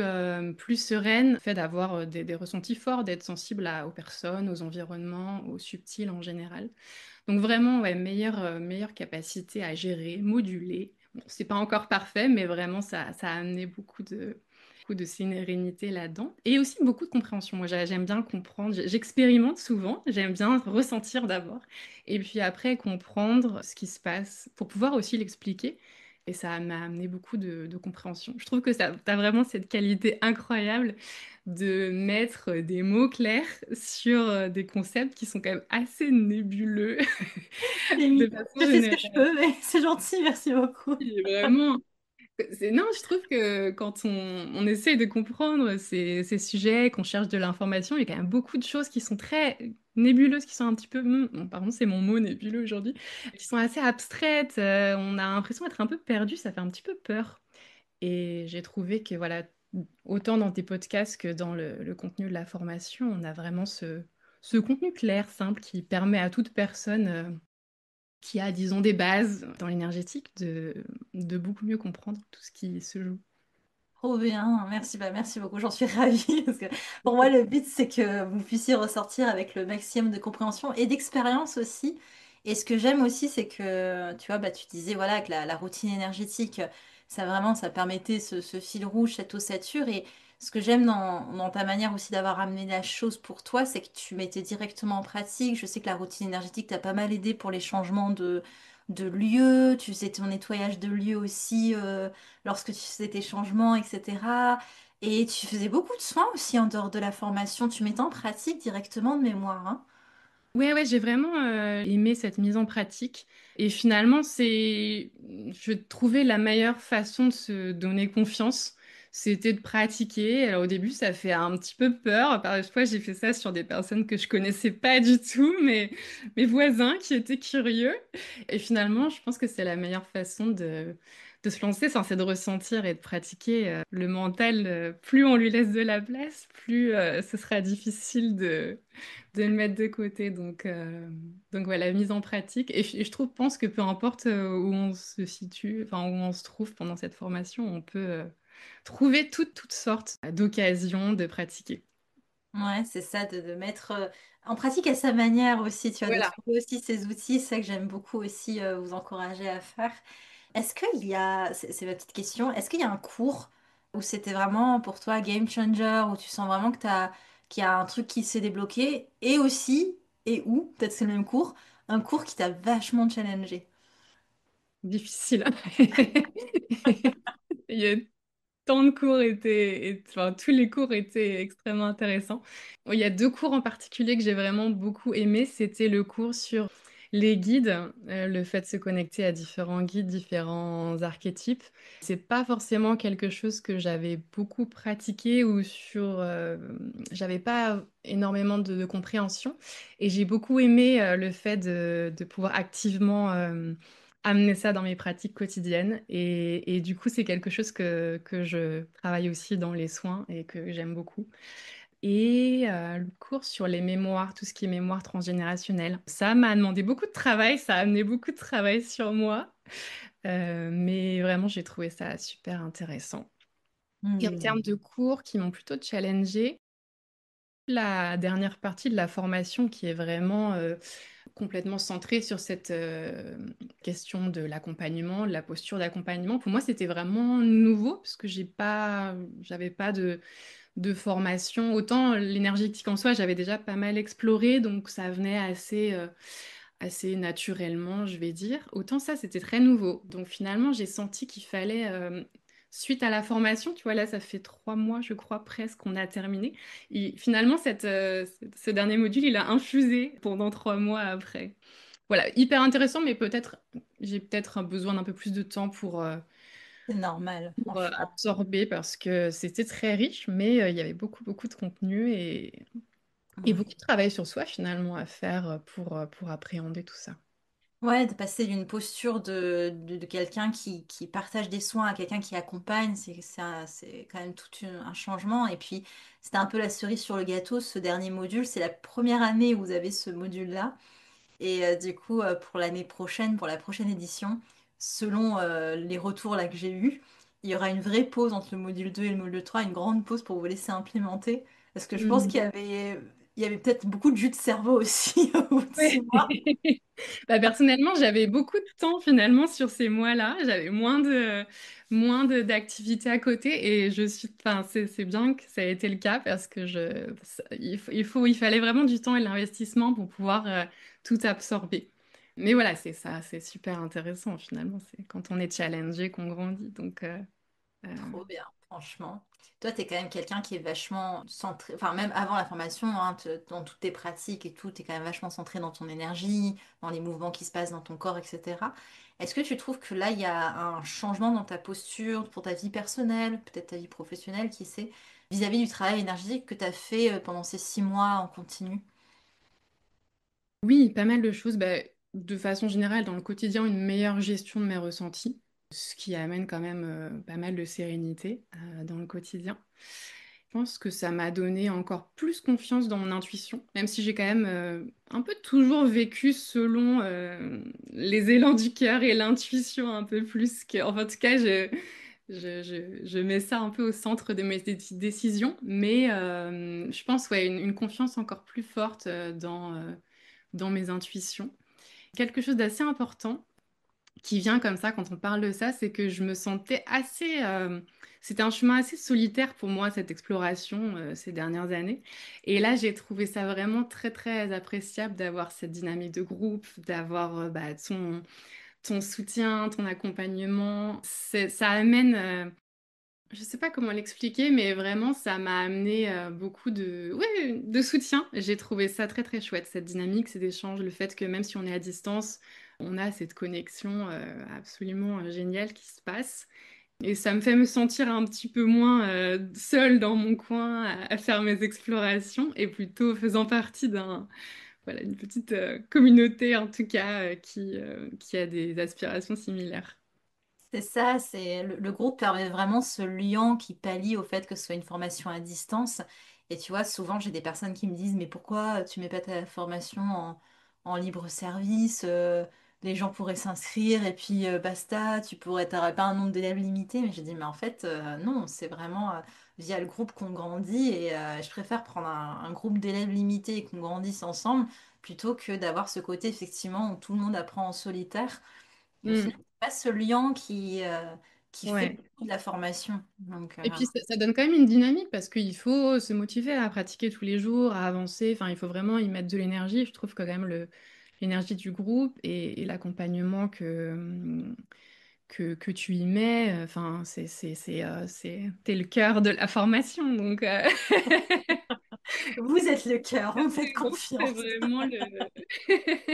sereine, le fait d'avoir des ressentis forts, d'être sensible aux personnes, aux environnements, aux subtils en général. Donc vraiment, ouais, meilleure capacité à gérer, moduler. Bon, c'est pas encore parfait, mais vraiment, ça a amené beaucoup de sérénité là-dedans. Et aussi beaucoup de compréhension. Moi, j'aime bien comprendre. J'expérimente souvent. J'aime bien ressentir d'abord. Et puis après, comprendre ce qui se passe pour pouvoir aussi l'expliquer. Et ça m'a amené beaucoup de compréhension. Je trouve que ça, tu as vraiment cette qualité incroyable de mettre des mots clairs sur des concepts qui sont quand même assez nébuleux C'est de mignon. façon Je sais ce que je générale. peux, mais c'est gentil, merci beaucoup. Et vraiment, non, je trouve que quand on essaie de comprendre ces sujets, qu'on cherche de l'information, il y a quand même beaucoup de choses qui sont très nébuleuses, qui sont un petit peu, bon, pardon, c'est mon mot nébuleux aujourd'hui, qui sont assez abstraites. On a l'impression d'être un peu perdu, ça fait un petit peu peur. Et j'ai trouvé que voilà, autant dans tes podcasts que dans le contenu de la formation, on a vraiment ce contenu clair, simple, qui permet à toute personne qui a, disons, des bases dans l'énergétique de beaucoup mieux comprendre tout ce qui se joue. Trop bien, merci, bah merci beaucoup, j'en suis ravie parce que pour moi le but c'est que vous puissiez ressortir avec le maximum de compréhension et d'expérience aussi. Et ce que j'aime aussi c'est que tu vois, bah, tu disais voilà que la routine énergétique, ça vraiment ça permettait ce fil rouge, cette ossature. Et ce que j'aime dans ta manière aussi d'avoir amené la chose pour toi, c'est que tu mettais directement en pratique. Je sais que la routine énergétique t'a pas mal aidé pour les changements de lieu, tu faisais ton nettoyage de lieu aussi lorsque tu faisais tes changements, etc. Et tu faisais beaucoup de soins aussi en dehors de la formation. Tu mettais en pratique directement de mémoire, hein. Ouais, ouais, j'ai vraiment aimé cette mise en pratique. Et finalement, je trouvais la meilleure façon de se donner confiance, c'était de pratiquer. Alors au début, ça fait un petit peu peur. Parfois, j'ai fait ça sur des personnes que je connaissais pas du tout, mais mes voisins qui étaient curieux. Et finalement, je pense que c'est la meilleure façon de se lancer, c'est de ressentir et de pratiquer. Le mental, plus on lui laisse de la place, plus ce sera difficile de le mettre de côté. Donc voilà, la mise en pratique. Et je pense que peu importe où on se situe, enfin où on se trouve pendant cette formation, on peut trouver toutes sortes d'occasions de pratiquer. Ouais, c'est ça, de mettre en pratique à sa manière aussi, tu vois, de Voilà. trouver aussi ses outils. C'est ça que j'aime beaucoup aussi vous encourager à faire. Est-ce qu'il y a, c'est ma petite question, est-ce qu'il y a un cours où c'était vraiment pour toi game changer, où tu sens vraiment qu'il y a un truc qui s'est débloqué, et aussi, et où, peut-être c'est le même cours, un cours qui t'a vachement challengé? Difficile. Il y a tant de cours enfin, tous les cours étaient extrêmement intéressants. Bon, il y a deux cours en particulier que j'ai vraiment beaucoup aimé. C'était le cours sur les guides, le fait de se connecter à différents guides, différents archétypes. C'est pas forcément quelque chose que j'avais beaucoup pratiqué ou j'avais pas énormément de compréhension. Et j'ai beaucoup aimé le fait de pouvoir activement amener ça dans mes pratiques quotidiennes. Et du coup, c'est quelque chose que je travaille aussi dans les soins et que j'aime beaucoup. Et le cours sur les mémoires, tout ce qui est mémoire transgénérationnelle, ça m'a demandé beaucoup de travail, ça a amené beaucoup de travail sur moi. Mais vraiment, j'ai trouvé ça super intéressant. Et en termes de cours qui m'ont plutôt challengée, la dernière partie de la formation qui est vraiment complètement centrée sur cette question de l'accompagnement, de la posture d'accompagnement. Pour moi, c'était vraiment nouveau parce que j'avais pas de formation. Autant l'énergétique en soi, j'avais déjà pas mal exploré, donc ça venait assez naturellement, je vais dire. Autant ça, c'était très nouveau. Donc finalement, j'ai senti qu'il fallait, suite à la formation, tu vois, là, ça fait 3 mois, je crois, presque qu'on a terminé. Et finalement, ce dernier module, il a infusé pendant 3 mois après. Voilà, hyper intéressant, mais j'ai peut-être un besoin d'un peu plus de temps C'est normal, pour franchement. absorber parce que c'était très riche, mais il y avait beaucoup, beaucoup de contenu et beaucoup de travail sur soi finalement à faire pour appréhender tout ça. Ouais, de passer d'une posture de quelqu'un qui partage des soins à quelqu'un qui accompagne, c'est quand même un changement. Et puis, c'était un peu la cerise sur le gâteau, ce dernier module. C'est la première année où vous avez ce module-là. Et du coup, pour l'année prochaine, pour la prochaine édition, selon les retours là que j'ai eus, il y aura une vraie pause entre le module 2 et le module 3, une grande pause pour vous laisser implémenter. Parce que je pense Mhm. il y avait peut-être beaucoup de jus de cerveau aussi au bout de Ouais. 6 mois. Bah, personnellement, j'avais beaucoup de temps finalement sur ces mois-là. J'avais d'activités à côté et enfin, c'est bien que ça ait été le cas parce que il fallait vraiment du temps et de l'investissement pour pouvoir tout absorber. Mais voilà, c'est ça, c'est super intéressant finalement. C'est quand on est challengé qu'on grandit. Euh, Trop bien, franchement. Toi, tu es quand même quelqu'un qui est vachement centré, enfin même avant la formation, hein, dans toutes tes pratiques et tout, tu es quand même vachement centré dans ton énergie, dans les mouvements qui se passent dans ton corps, etc. Est-ce que tu trouves que là, il y a un changement dans ta posture pour ta vie personnelle, peut-être ta vie professionnelle, qui sait, vis-à-vis du travail énergétique que tu as fait pendant ces 6 mois en continu? Oui, pas mal de choses. Bah, de façon générale, dans le quotidien, une meilleure gestion de mes ressentis, ce qui amène quand même pas mal de sérénité dans le quotidien. Je pense que ça m'a donné encore plus confiance dans mon intuition, même si j'ai quand même un peu toujours vécu selon les élans du cœur et l'intuition un peu plus que... Enfin, en tout cas, je mets ça un peu au centre de mes décisions, mais je pense ouais, une confiance encore plus forte dans mes intuitions. Quelque chose d'assez important qui vient comme ça quand on parle de ça, c'est que je me sentais assez... c'était un chemin assez solitaire pour moi, cette exploration ces dernières années. Et là, j'ai trouvé ça vraiment très, très appréciable d'avoir cette dynamique de groupe, d'avoir ton soutien, ton accompagnement. Ça amène Je sais pas comment l'expliquer, mais vraiment, ça m'a amené beaucoup ouais, de soutien. J'ai trouvé ça très très chouette, cette dynamique, cet échange, le fait que même si on est à distance, on a cette connexion absolument géniale qui se passe. Et ça me fait me sentir un petit peu moins seule dans mon coin à faire mes explorations et plutôt faisant partie voilà, une petite communauté en tout cas qui a des aspirations similaires. C'est ça, c'est le groupe permet vraiment ce lien qui pallie au fait que ce soit une formation à distance. Et tu vois, souvent j'ai des personnes qui me disent, mais pourquoi tu mets pas ta formation en libre service? Les gens pourraient s'inscrire et puis basta, t'aurais pas un nombre d'élèves limité. Mais je dis, mais en fait, non, c'est vraiment via le groupe qu'on grandit et je préfère prendre un groupe d'élèves limité et qu'on grandisse ensemble plutôt que d'avoir ce côté effectivement où tout le monde apprend en solitaire. Et au final, Mm. c'est pas ce lien qui fait Ouais. de la formation. Donc, Et puis ça donne quand même une dynamique parce qu'il faut se motiver à pratiquer tous les jours, à avancer. Enfin, il faut vraiment y mettre de l'énergie. Je trouve que quand même l'énergie du groupe et l'accompagnement que tu y mets, enfin, t'es le cœur de la formation. Donc, vous êtes le cœur, vous me faites le groupe, c'est confiance. vraiment le.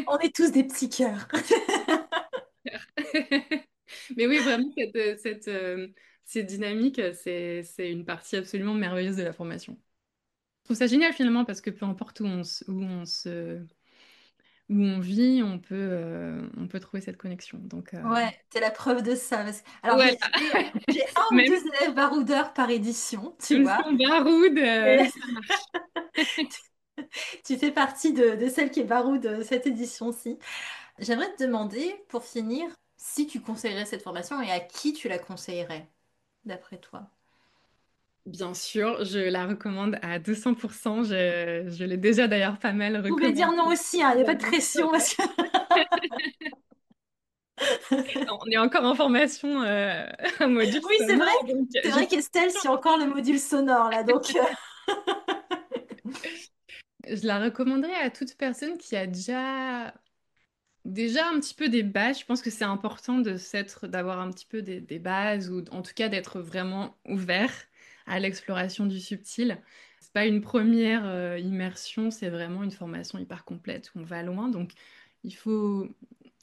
On est tous des petits cœurs. Mais oui, vraiment, cette dynamique, c'est une partie absolument merveilleuse de la formation. Je trouve ça génial finalement parce que peu importe où on vit, on peut trouver cette connexion. Donc, Ouais, t'es la preuve de ça. Alors, voilà. j'ai un ou Même deux élèves baroudeurs par édition, tu même vois. si on baroude, Et ça marche. tu fais partie de celle qui est baroude de cette édition-ci. J'aimerais te demander, pour finir, si tu conseillerais cette formation et à qui tu la conseillerais, d'après toi. Bien sûr, je la recommande à 200%. Je l'ai déjà d'ailleurs pas mal Vous pouvez dire recommandée. non aussi, il n'y a pas de pression, monsieur. On est encore en formation, un module Oui, c'est vrai. sonore, donc C'est j'ai vrai pas qu'Estelle, c'est encore le module sonore là, donc Je la recommanderais à toute personne qui a déjà un petit peu des bases. Je pense que c'est important d'avoir un petit peu des bases ou en tout cas d'être vraiment ouvert à l'exploration du subtil. C'est pas une première immersion, c'est vraiment une formation hyper complète où on va loin. Donc il faut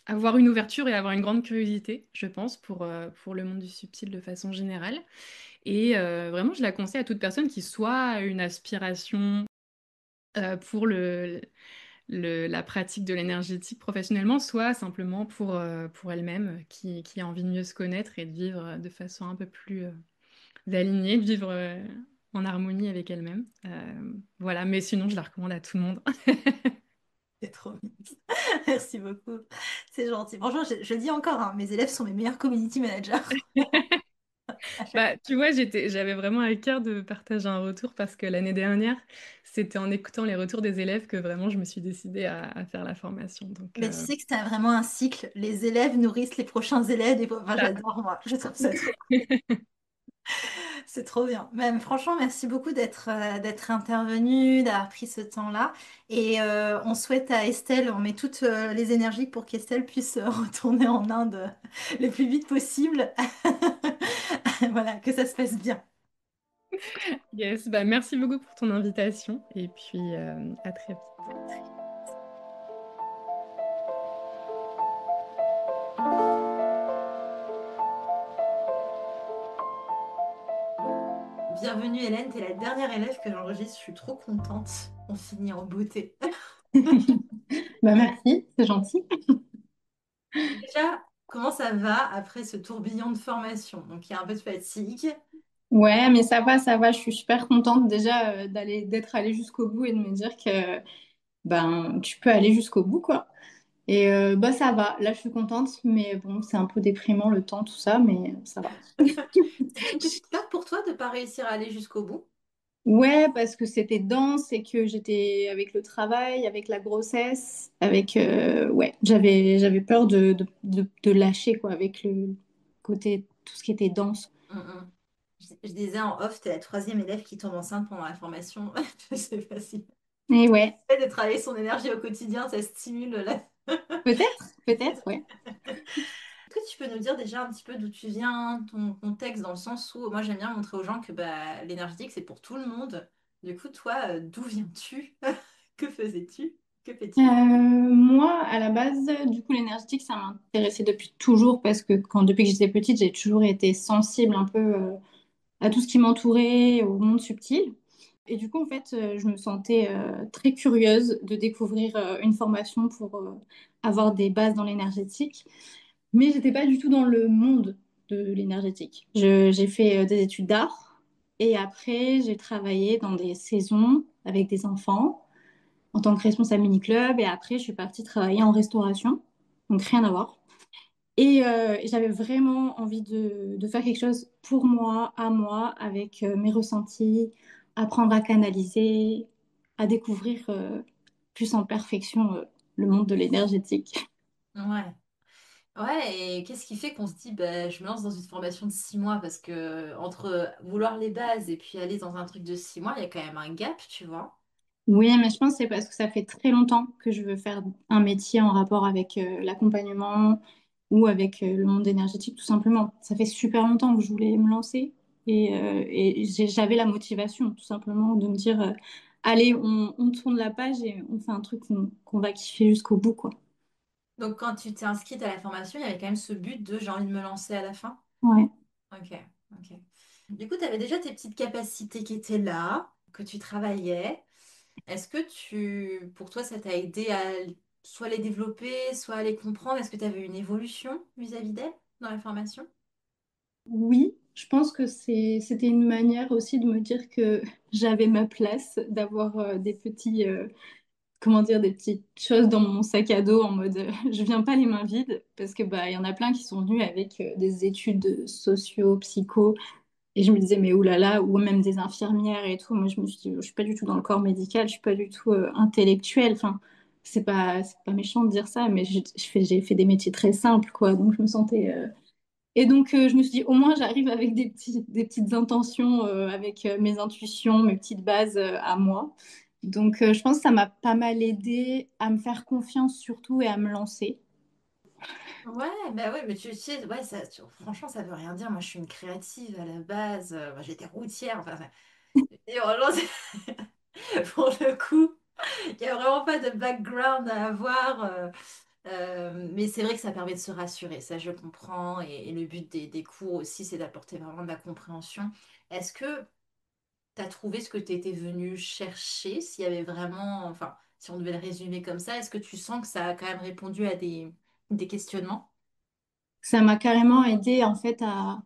avoir une ouverture et avoir une grande curiosité, je pense, pour le monde du subtil de façon générale. Et vraiment, je la conseille à toute personne qui soit a une aspiration pour la pratique de l'énergétique professionnellement, soit simplement pour elle-même, qui a envie de mieux se connaître et de vivre de façon un peu plus alignée, de vivre en harmonie avec elle-même. Voilà, mais sinon, je la recommande à tout le monde. c'est trop mignon. Merci beaucoup. C'est gentil. Franchement, je le dis encore, hein, mes élèves sont mes meilleurs community managers. À chaque Bah, tu vois, j'avais vraiment à cœur de partager un retour parce que l'année dernière, c'était en écoutant les retours des élèves que vraiment je me suis décidée à faire la formation. Donc, Mais tu sais que c'est vraiment un cycle. Les élèves nourrissent les prochains élèves. Enfin, ça. j'adore, moi. Je trouve ça trop. C'est trop bien. Même, franchement, merci beaucoup d'être intervenue, d'avoir pris ce temps-là. Et on souhaite à Estelle, on met toutes les énergies pour qu'Estelle puisse retourner en Inde le plus vite possible. Voilà, que ça se passe bien. Yes, bah merci beaucoup pour ton invitation et puis à très vite. Bienvenue Hélène, t'es la dernière élève que j'enregistre, je suis trop contente. On finit en beauté. Bah merci, c'est gentil. Déjà, comment ça va après ce tourbillon de formation? Donc il y a un peu de fatigue. Ouais, mais ça va, je suis super contente déjà d'être allée jusqu'au bout et de me dire que ben tu peux aller jusqu'au bout quoi. Et bah ça va, là je suis contente, mais bon, c'est un peu déprimant le temps, tout ça, mais ça va. C'était une petite peur pour toi de ne pas réussir à aller jusqu'au bout? Ouais, parce que c'était dense et que j'étais avec le travail, avec la grossesse, avec ouais, j'avais peur de lâcher quoi, avec le côté tout ce qui était dense. Mm, mm. Je disais en off, t'es la troisième élève qui tombe enceinte pendant la formation. C'est facile. Et ouais, Le fait de travailler son énergie au quotidien, ça stimule la... peut-être, ouais. Est-ce que tu peux nous dire déjà un petit peu d'où tu viens, ton contexte, dans le sens où moi j'aime bien montrer aux gens que bah, l'énergétique c'est pour tout le monde. Du coup, toi, d'où viens-tu? Que faisais-tu? Que fais-tu? Moi, à la base, du coup, l'énergétique, ça m'intéressait depuis toujours parce que depuis que j'étais petite, j'ai toujours été sensible un peu à tout ce qui m'entourait, au monde subtil. Et du coup, en fait, je me sentais très curieuse de découvrir une formation pour avoir des bases dans l'énergétique. Mais j'étais pas du tout dans le monde de l'énergétique. J'ai fait des études d'art et après, j'ai travaillé dans des saisons avec des enfants en tant que responsable mini-club. Et après, je suis partie travailler en restauration. Donc, rien à voir. Et j'avais vraiment envie de faire quelque chose pour moi, à moi, avec mes ressentis, apprendre à canaliser, à découvrir plus en perfection le monde de l'énergétique. Ouais. Ouais, et qu'est-ce qui fait qu'on se dit, bah, je me lance dans une formation de 6 mois parce que entre vouloir les bases et puis aller dans un truc de 6 mois, il y a quand même un gap, tu vois. Oui, mais je pense que c'est parce que ça fait très longtemps que je veux faire un métier en rapport avec l'accompagnement ou avec le monde énergétique, tout simplement. Ça fait super longtemps que je voulais me lancer et j'avais la motivation, tout simplement, de me dire, allez, on tourne la page et on fait un truc qu'on va kiffer jusqu'au bout, quoi. Donc quand tu t'es inscrite à la formation, il y avait quand même ce but de j'ai envie de me lancer à la fin. Ouais. Ok, ok. Du coup, tu avais déjà tes petites capacités qui étaient là, que tu travaillais. Est-ce que pour toi, ça t'a aidé à soit les développer, soit à les comprendre? Est-ce que tu avais une évolution vis-à-vis d'elles dans la formation? Oui, je pense que c'était une manière aussi de me dire que j'avais ma place, d'avoir des petits, comment dire, des petites choses dans mon sac à dos en mode je viens pas les mains vides parce que bah il y en a plein qui sont venus avec des études sociaux, psycho et je me disais mais oulala ou même des infirmières et tout. Moi je me suis dit je suis pas du tout dans le corps médical, je suis pas du tout intellectuelle. Enfin c'est pas méchant de dire ça mais j'ai fait des métiers très simples quoi donc je me sentais et donc, je me suis dit, au moins, j'arrive avec des petites intentions, avec mes intuitions, mes petites bases à moi. Donc, je pense que ça m'a pas mal aidé à me faire confiance surtout et à me lancer. Ouais, bah ouais, mais tu sais, ouais, franchement, ça veut rien dire. Moi, je suis une créative à la base. Moi, j'étais routière. Enfin, et franchement, pour le coup, il n'y a vraiment pas de background à avoir. Mais c'est vrai que ça permet de se rassurer. Ça, je comprends. Et le but des cours aussi, c'est d'apporter vraiment de la compréhension. Est-ce que tu as trouvé ce que tu étais venu chercher? S'il y avait vraiment, enfin, si on devait le résumer comme ça, est-ce que tu sens que ça a quand même répondu à des questionnements? Ça m'a carrément aidé, en fait, à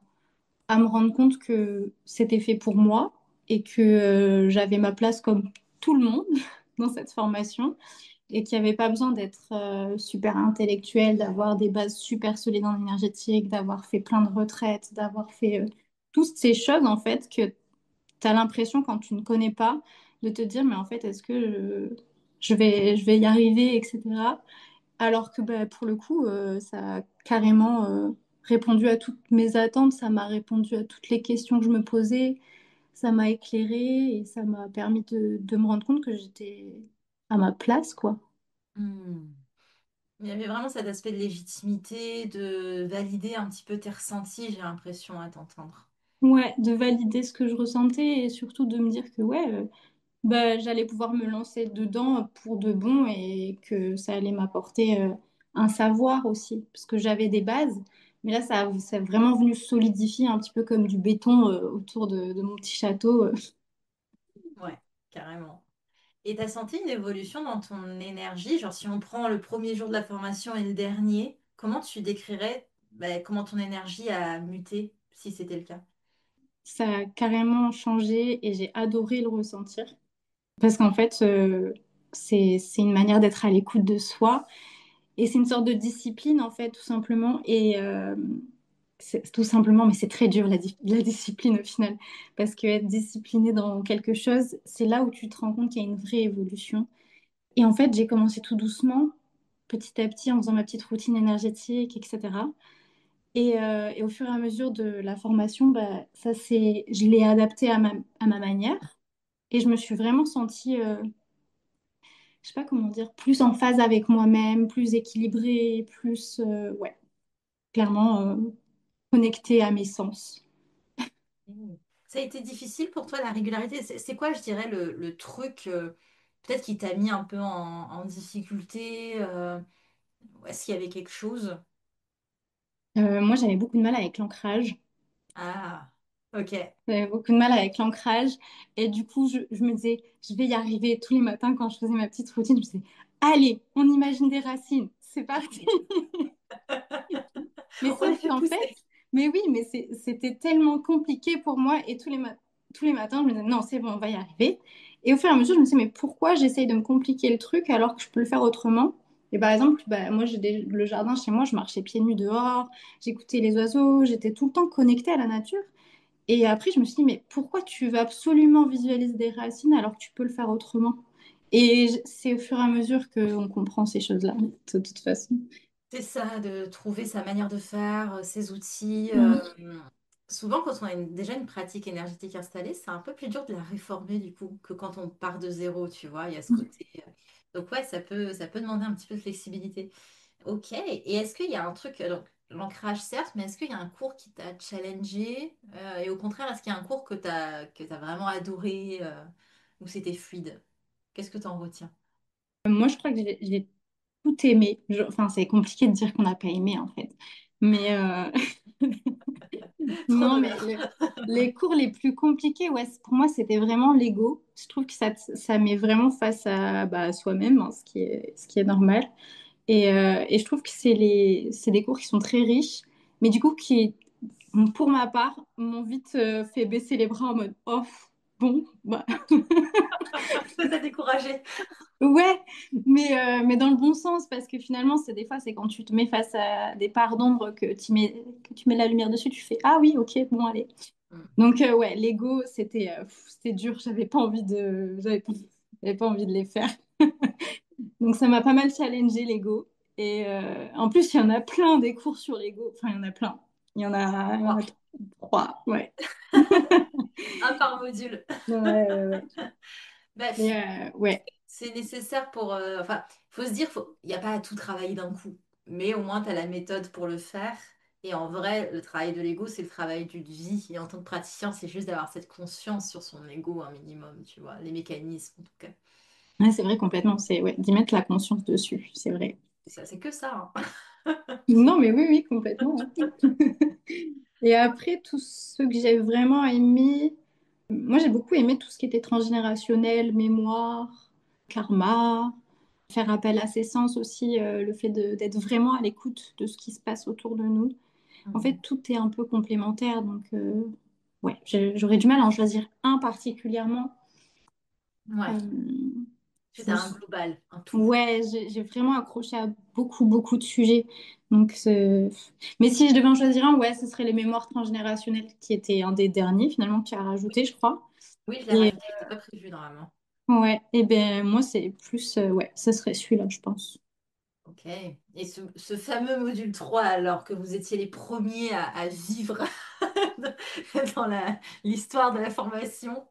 me rendre compte que c'était fait pour moi et que j'avais ma place comme tout le monde dans cette formation. Et qu'il n'y avait pas besoin d'être super intellectuel, d'avoir des bases super solides en énergétique, d'avoir fait plein de retraites, d'avoir fait toutes ces choses en fait que tu as l'impression quand tu ne connais pas de te dire mais en fait est-ce que je vais y arriver, etc. Alors que bah, pour le coup ça a carrément répondu à toutes mes attentes, ça m'a répondu à toutes les questions que je me posais, ça m'a éclairé et ça m'a permis de me rendre compte que j'étais à ma place quoi. Hmm. Il y avait vraiment cet aspect de légitimité, de valider un petit peu tes ressentis, j'ai l'impression à t'entendre. Ouais, de valider ce que je ressentais et surtout de me dire que ouais, bah, j'allais pouvoir me lancer dedans pour de bon et que ça allait m'apporter un savoir aussi, parce que j'avais des bases, mais là ça a vraiment venu solidifier un petit peu comme du béton autour de mon petit château. Ouais, carrément. Et t'as senti une évolution dans ton énergie? Genre, si on prend le premier jour de la formation et le dernier, comment tu décrirais bah, comment ton énergie a muté, si c'était le cas? Ça a carrément changé et j'ai adoré le ressentir, parce qu'en fait c'est une manière d'être à l'écoute de soi. Et c'est une sorte de discipline, en fait, tout simplement. Et c'est tout simplement, mais c'est très dur, la discipline, au final. Parce que être discipliné dans quelque chose, c'est là où tu te rends compte qu'il y a une vraie évolution. Et en fait, j'ai commencé tout doucement, petit à petit, en faisant ma petite routine énergétique, etc. Et au fur et à mesure de la formation, bah, je l'ai adapté à ma manière. Et je me suis vraiment sentie, je sais pas comment dire, plus en phase avec moi-même, plus équilibrée, plus, ouais. clairement connectée à mes sens. Mm. Ça a été difficile pour toi la régularité? C'est quoi, je dirais, le truc peut-être qui t'a mis un peu en difficulté? Est-ce qu'il y avait quelque chose? Moi, j'avais beaucoup de mal avec l'ancrage. Ah, ok. J'avais beaucoup de mal avec l'ancrage. Et du coup, je me disais, je vais y arriver tous les matins quand je faisais ma petite routine. Je me disais, allez, on imagine des racines. C'est parti. Mais On sauf est fait qu'en fait, pousser. mais oui, mais c'était tellement compliqué pour moi. Et tous les matins, je me disais, non, c'est bon, on va y arriver. Et au fur et à mesure, je me disais, mais pourquoi j'essaye de me compliquer le truc alors que je peux le faire autrement? Et par exemple, bah, moi, le jardin chez moi, je marchais pieds nus dehors, j'écoutais les oiseaux, j'étais tout le temps connectée à la nature. Et après, je me suis dit, mais pourquoi tu veux absolument visualiser des racines alors que tu peux le faire autrement? Et c'est au fur et à mesure qu'on comprend ces choses-là, de toute façon. C'est ça, de trouver sa manière de faire, ses outils. Mm. Souvent, quand on a déjà une pratique énergétique installée, c'est un peu plus dur de la réformer du coup que quand on part de zéro, tu vois. Il y a ce côté. Donc ouais, ça peut demander un petit peu de flexibilité. Ok. Et est-ce qu'il y a un truc, donc l'ancrage certes, mais est-ce qu'il y a un cours qui t'a challengé et au contraire, est-ce qu'il y a un cours que t'as vraiment adoré ou c'était fluide? Qu'est-ce que tu en retiens? Moi, je crois que j'ai tout aimé. Enfin, c'est compliqué de dire qu'on n'a pas aimé, en fait. Mais Trop non, mais d'honneur. les cours les plus compliqués, ouais, pour moi, c'était vraiment l'ego. Je trouve que ça met vraiment face à bah, soi-même, hein, ce qui est normal. Et je trouve que c'est des cours qui sont très riches, mais du coup, qui, pour ma part, m'ont vite fait baisser les bras en mode, oh, bon, bah, Ça t'a découragé. ouais, mais dans le bon sens, parce que finalement, c'est des fois, c'est quand tu te mets face à des parts d'ombre que tu mets la lumière dessus, tu fais, ah oui, ok, bon, allez. Donc, ouais, l'ego, c'était dur, j'avais pas envie de les faire. Donc, ça m'a pas mal challengé l'ego. Et en plus, il y en a plein des cours sur l'ego. Enfin, il y en a plein. Il y en a Wow. trois, ouais. Un par module. Ouais, ouais, ouais. Bref, Mais ouais. c'est nécessaire pour... enfin, faut se dire, il n'y a pas à tout travailler d'un coup. Mais au moins, tu as la méthode pour le faire. Et en vrai, le travail de l'ego, c'est le travail d'une vie. Et en tant que praticien, c'est juste d'avoir cette conscience sur son ego un minimum, tu vois, les mécanismes en tout cas. Ouais, c'est vrai complètement. C'est ouais, d'y mettre la conscience dessus, c'est vrai. Et ça, c'est que ça, hein. Non, mais oui, oui, complètement. Ouais. Et après, tout ce que j'ai vraiment aimé, moi j'ai beaucoup aimé tout ce qui était transgénérationnel, mémoire, karma, faire appel à ses sens aussi, le fait d'être vraiment à l'écoute de ce qui se passe autour de nous. En fait, Mhm. tout est un peu complémentaire, donc ouais, j'aurais du mal à en choisir un particulièrement. Ouais, Euh, c'était un global, un tout. Ouais, j'ai vraiment accroché à beaucoup, beaucoup de sujets. Donc, mais si je devais en choisir un, ouais, ce serait les mémoires transgénérationnelles, qui était un des derniers finalement qui a rajouté, je crois. Oui, je l'ai Et rajouté, il n'était pas prévu normalement. ouais, et ben moi c'est plus, ouais, ce serait celui-là, je pense. Ok. Et ce fameux module 3 alors que vous étiez les premiers à vivre dans l'histoire de la formation,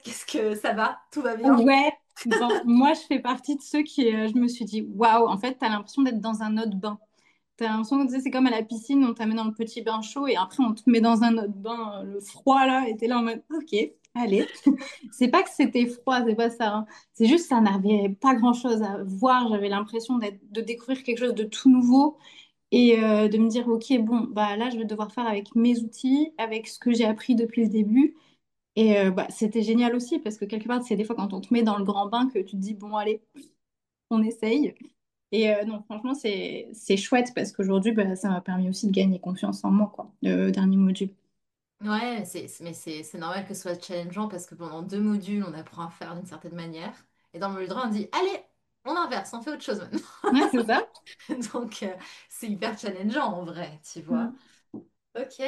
qu'est-ce que ça va? Tout va bien? Ouais, bon, moi je fais partie de ceux qui, je me suis dit, waouh, en fait, t'as l'impression d'être dans un autre bain. T'as l'impression que tu sais, c'est comme à la piscine, on t'amène dans le petit bain chaud et après on te met dans un autre bain, le froid là, et t'es là en mode, ok, allez. C'est pas que c'était froid, c'est pas ça, hein. C'est juste ça n'avait pas grand-chose à voir. J'avais l'impression de découvrir quelque chose de tout nouveau et de me dire, ok, bon, bah là je vais devoir faire avec mes outils, avec ce que j'ai appris depuis le début. Et bah, c'était génial aussi parce que quelque part, c'est des fois quand on te met dans le grand bain que tu te dis, bon, allez, on essaye. Et non, franchement, c'est chouette parce qu'aujourd'hui, bah, ça m'a permis aussi de gagner confiance en moi, quoi, le dernier module. Ouais, mais c'est normal que ce soit challengeant parce que pendant 2 modules, on apprend à faire d'une certaine manière. Et dans le module 3, on dit, allez, on inverse, on fait autre chose maintenant. Ouais, c'est ça. Donc, c'est hyper challengeant en vrai, tu vois. Mm. Ok.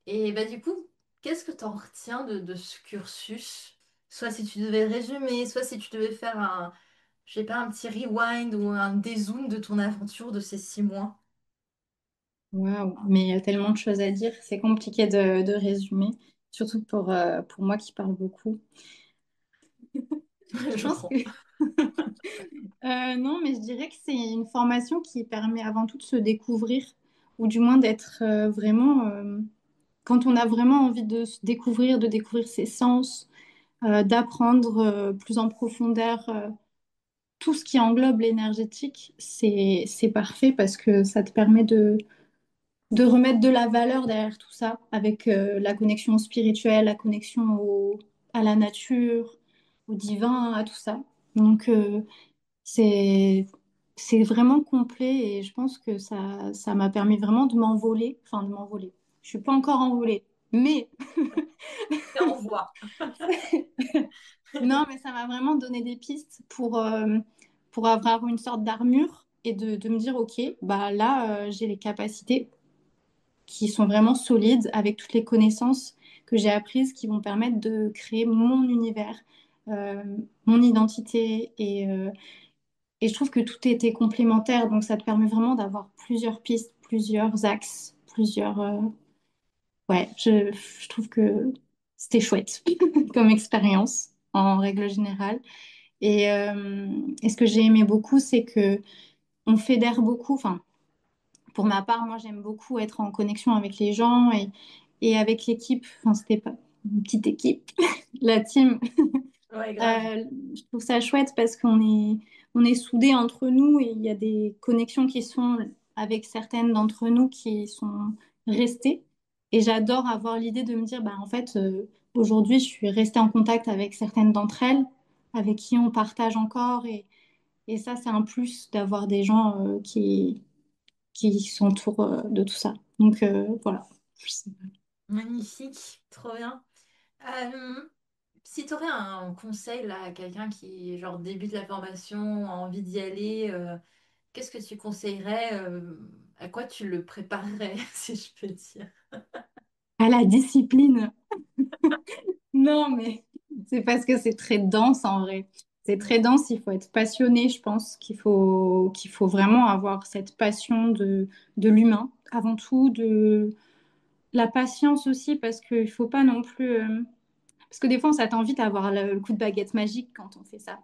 Et bah du coup, qu'est-ce que tu en retiens de ce cursus? Soit si tu devais résumer, soit si tu devais faire je sais pas, un petit rewind ou un dézoom de ton aventure de ces 6 mois. Waouh, mais il y a tellement de choses à dire, c'est compliqué de résumer, surtout pour moi qui parle beaucoup. Je Je pense que crois. non, mais je dirais que c'est une formation qui permet avant tout de se découvrir, ou du moins d'être vraiment, quand on a vraiment envie de se découvrir, de découvrir ses sens, d'apprendre plus en profondeur tout ce qui englobe l'énergétique, c'est parfait parce que ça te permet de remettre de la valeur derrière tout ça, avec la connexion spirituelle, la connexion à la nature, au divin, à tout ça. Donc, c'est, c'est vraiment complet et je pense que ça m'a permis vraiment de m'envoler, enfin de m'envoler. Je suis pas encore envolée, mais Et on voit. non, mais ça m'a vraiment donné des pistes pour avoir une sorte d'armure et de me dire, OK, bah là, j'ai les capacités qui sont vraiment solides avec toutes les connaissances que j'ai apprises qui vont permettre de créer mon univers, euh, mon identité. Et je trouve que tout était complémentaire. Donc, ça te permet vraiment d'avoir plusieurs pistes, plusieurs axes, plusieurs. Ouais, je trouve que c'était chouette comme expérience en règle générale. Et ce que j'ai aimé beaucoup, c'est que on fédère beaucoup. Enfin, pour ma part, moi, j'aime beaucoup être en connexion avec les gens et avec l'équipe. Enfin, c'était pas une petite équipe, la team. Ouais, grave. Je trouve ça chouette parce on est soudés entre nous et il y a des connexions qui sont avec certaines d'entre nous qui sont restées. Et j'adore avoir l'idée de me dire, bah, en fait, aujourd'hui, je suis restée en contact avec certaines d'entre elles, avec qui on partage encore. Et ça, c'est un plus d'avoir des gens qui s'entourent de tout ça. Donc, voilà. Je sais pas. Magnifique, trop bien. Euh, Si tu aurais un conseil là, à quelqu'un qui genre débute la formation, a envie d'y aller, qu'est-ce que tu conseillerais, à quoi tu le préparerais, si je peux dire? À la discipline. Non, mais c'est parce que c'est très dense en vrai. C'est très dense, il faut être passionné, je pense qu'il faut vraiment avoir cette passion de l'humain, avant tout, de la patience aussi, parce qu'il faut pas non plus... parce que des fois, on s'attend vite à avoir le coup de baguette magique quand on fait ça,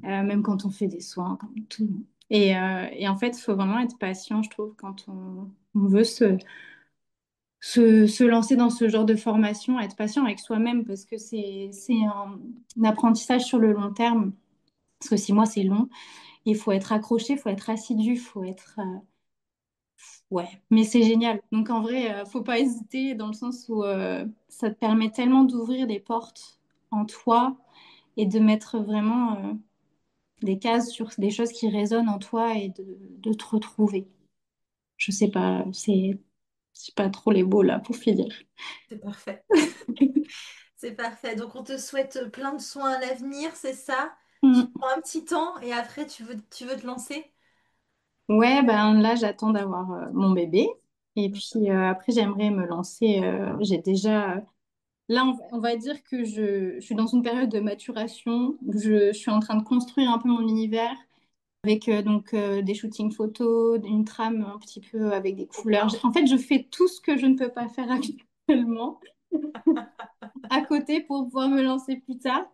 même quand on fait des soins, comme tout. Et en fait, il faut vraiment être patient, je trouve, quand on veut se lancer dans ce genre de formation, être patient avec soi-même parce que c'est un apprentissage sur le long terme. Parce que 6 mois, c'est long. Il faut être accroché, il faut être assidu, il faut être... ouais, mais c'est génial. Donc en vrai, faut pas hésiter dans le sens où ça te permet tellement d'ouvrir des portes en toi et de mettre vraiment des cases sur des choses qui résonnent en toi et de te retrouver. Je sais pas, c'est pas trop les mots là pour finir. C'est parfait. C'est parfait. Donc on te souhaite plein de soins à l'avenir, c'est ça? Tu Mm. prends un petit temps et après tu veux te lancer? Ouais, ben là, j'attends d'avoir mon bébé. Et puis après, j'aimerais me lancer. J'ai déjà. Là, on va dire que je suis dans une période de maturation. Je suis en train de construire un peu mon univers avec donc des shootings photos, une trame un petit peu avec des couleurs. En fait, je fais tout ce que je ne peux pas faire actuellement à côté pour pouvoir me lancer plus tard.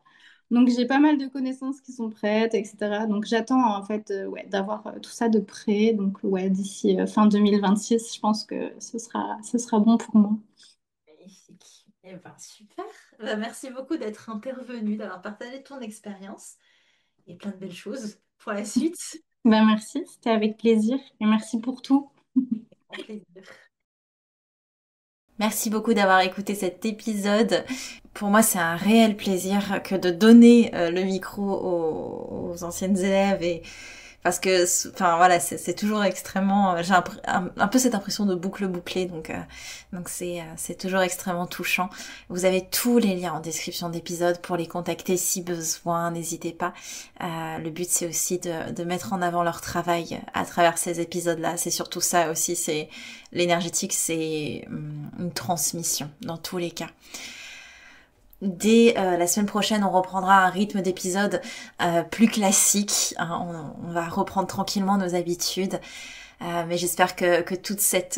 Donc j'ai pas mal de connaissances qui sont prêtes, etc. Donc j'attends en fait ouais, d'avoir tout ça de prêt. Donc ouais, d'ici fin 2026, je pense que ce sera bon pour moi. Magnifique. Eh ben, super. Bah, merci beaucoup d'être intervenu, d'avoir partagé ton expérience et plein de belles choses pour la suite. Ben merci, c'était avec plaisir et merci pour tout. Grand plaisir. Merci beaucoup d'avoir écouté cet épisode. Pour moi, c'est un réel plaisir que de donner le micro aux anciennes élèves et parce que, enfin voilà, c'est toujours extrêmement. J'ai un peu cette impression de boucle bouclée, donc c'est toujours extrêmement touchant. Vous avez tous les liens en description d'épisode pour les contacter si besoin. N'hésitez pas. Le but c'est aussi de mettre en avant leur travail à travers ces épisodes-là. C'est surtout ça aussi. C'est l'énergétique, c'est une transmission dans tous les cas. Dès la semaine prochaine, on reprendra un rythme d'épisode plus classique. Hein, on va reprendre tranquillement nos habitudes. Mais j'espère que toute cet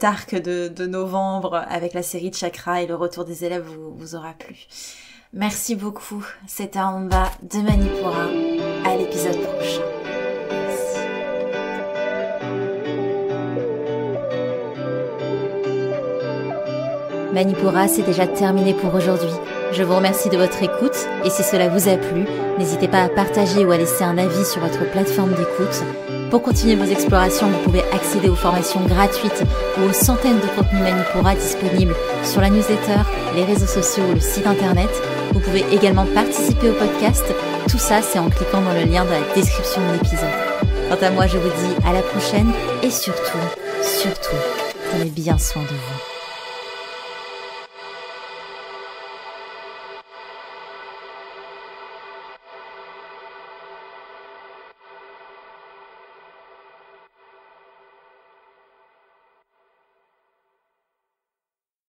arc de novembre avec la série de chakras et le retour des élèves vous aura plu. Merci beaucoup. C'était Amba de Manipura. À l'épisode prochain. Merci. Manipura, c'est déjà terminé pour aujourd'hui. Je vous remercie de votre écoute et si cela vous a plu, n'hésitez pas à partager ou à laisser un avis sur votre plateforme d'écoute. Pour continuer vos explorations, vous pouvez accéder aux formations gratuites ou aux centaines de contenus Manipura disponibles sur la newsletter, les réseaux sociaux ou le site internet. Vous pouvez également participer au podcast. Tout ça, c'est en cliquant dans le lien dans la description de l'épisode. Quant à moi, je vous dis à la prochaine et surtout, prenez bien soin de vous.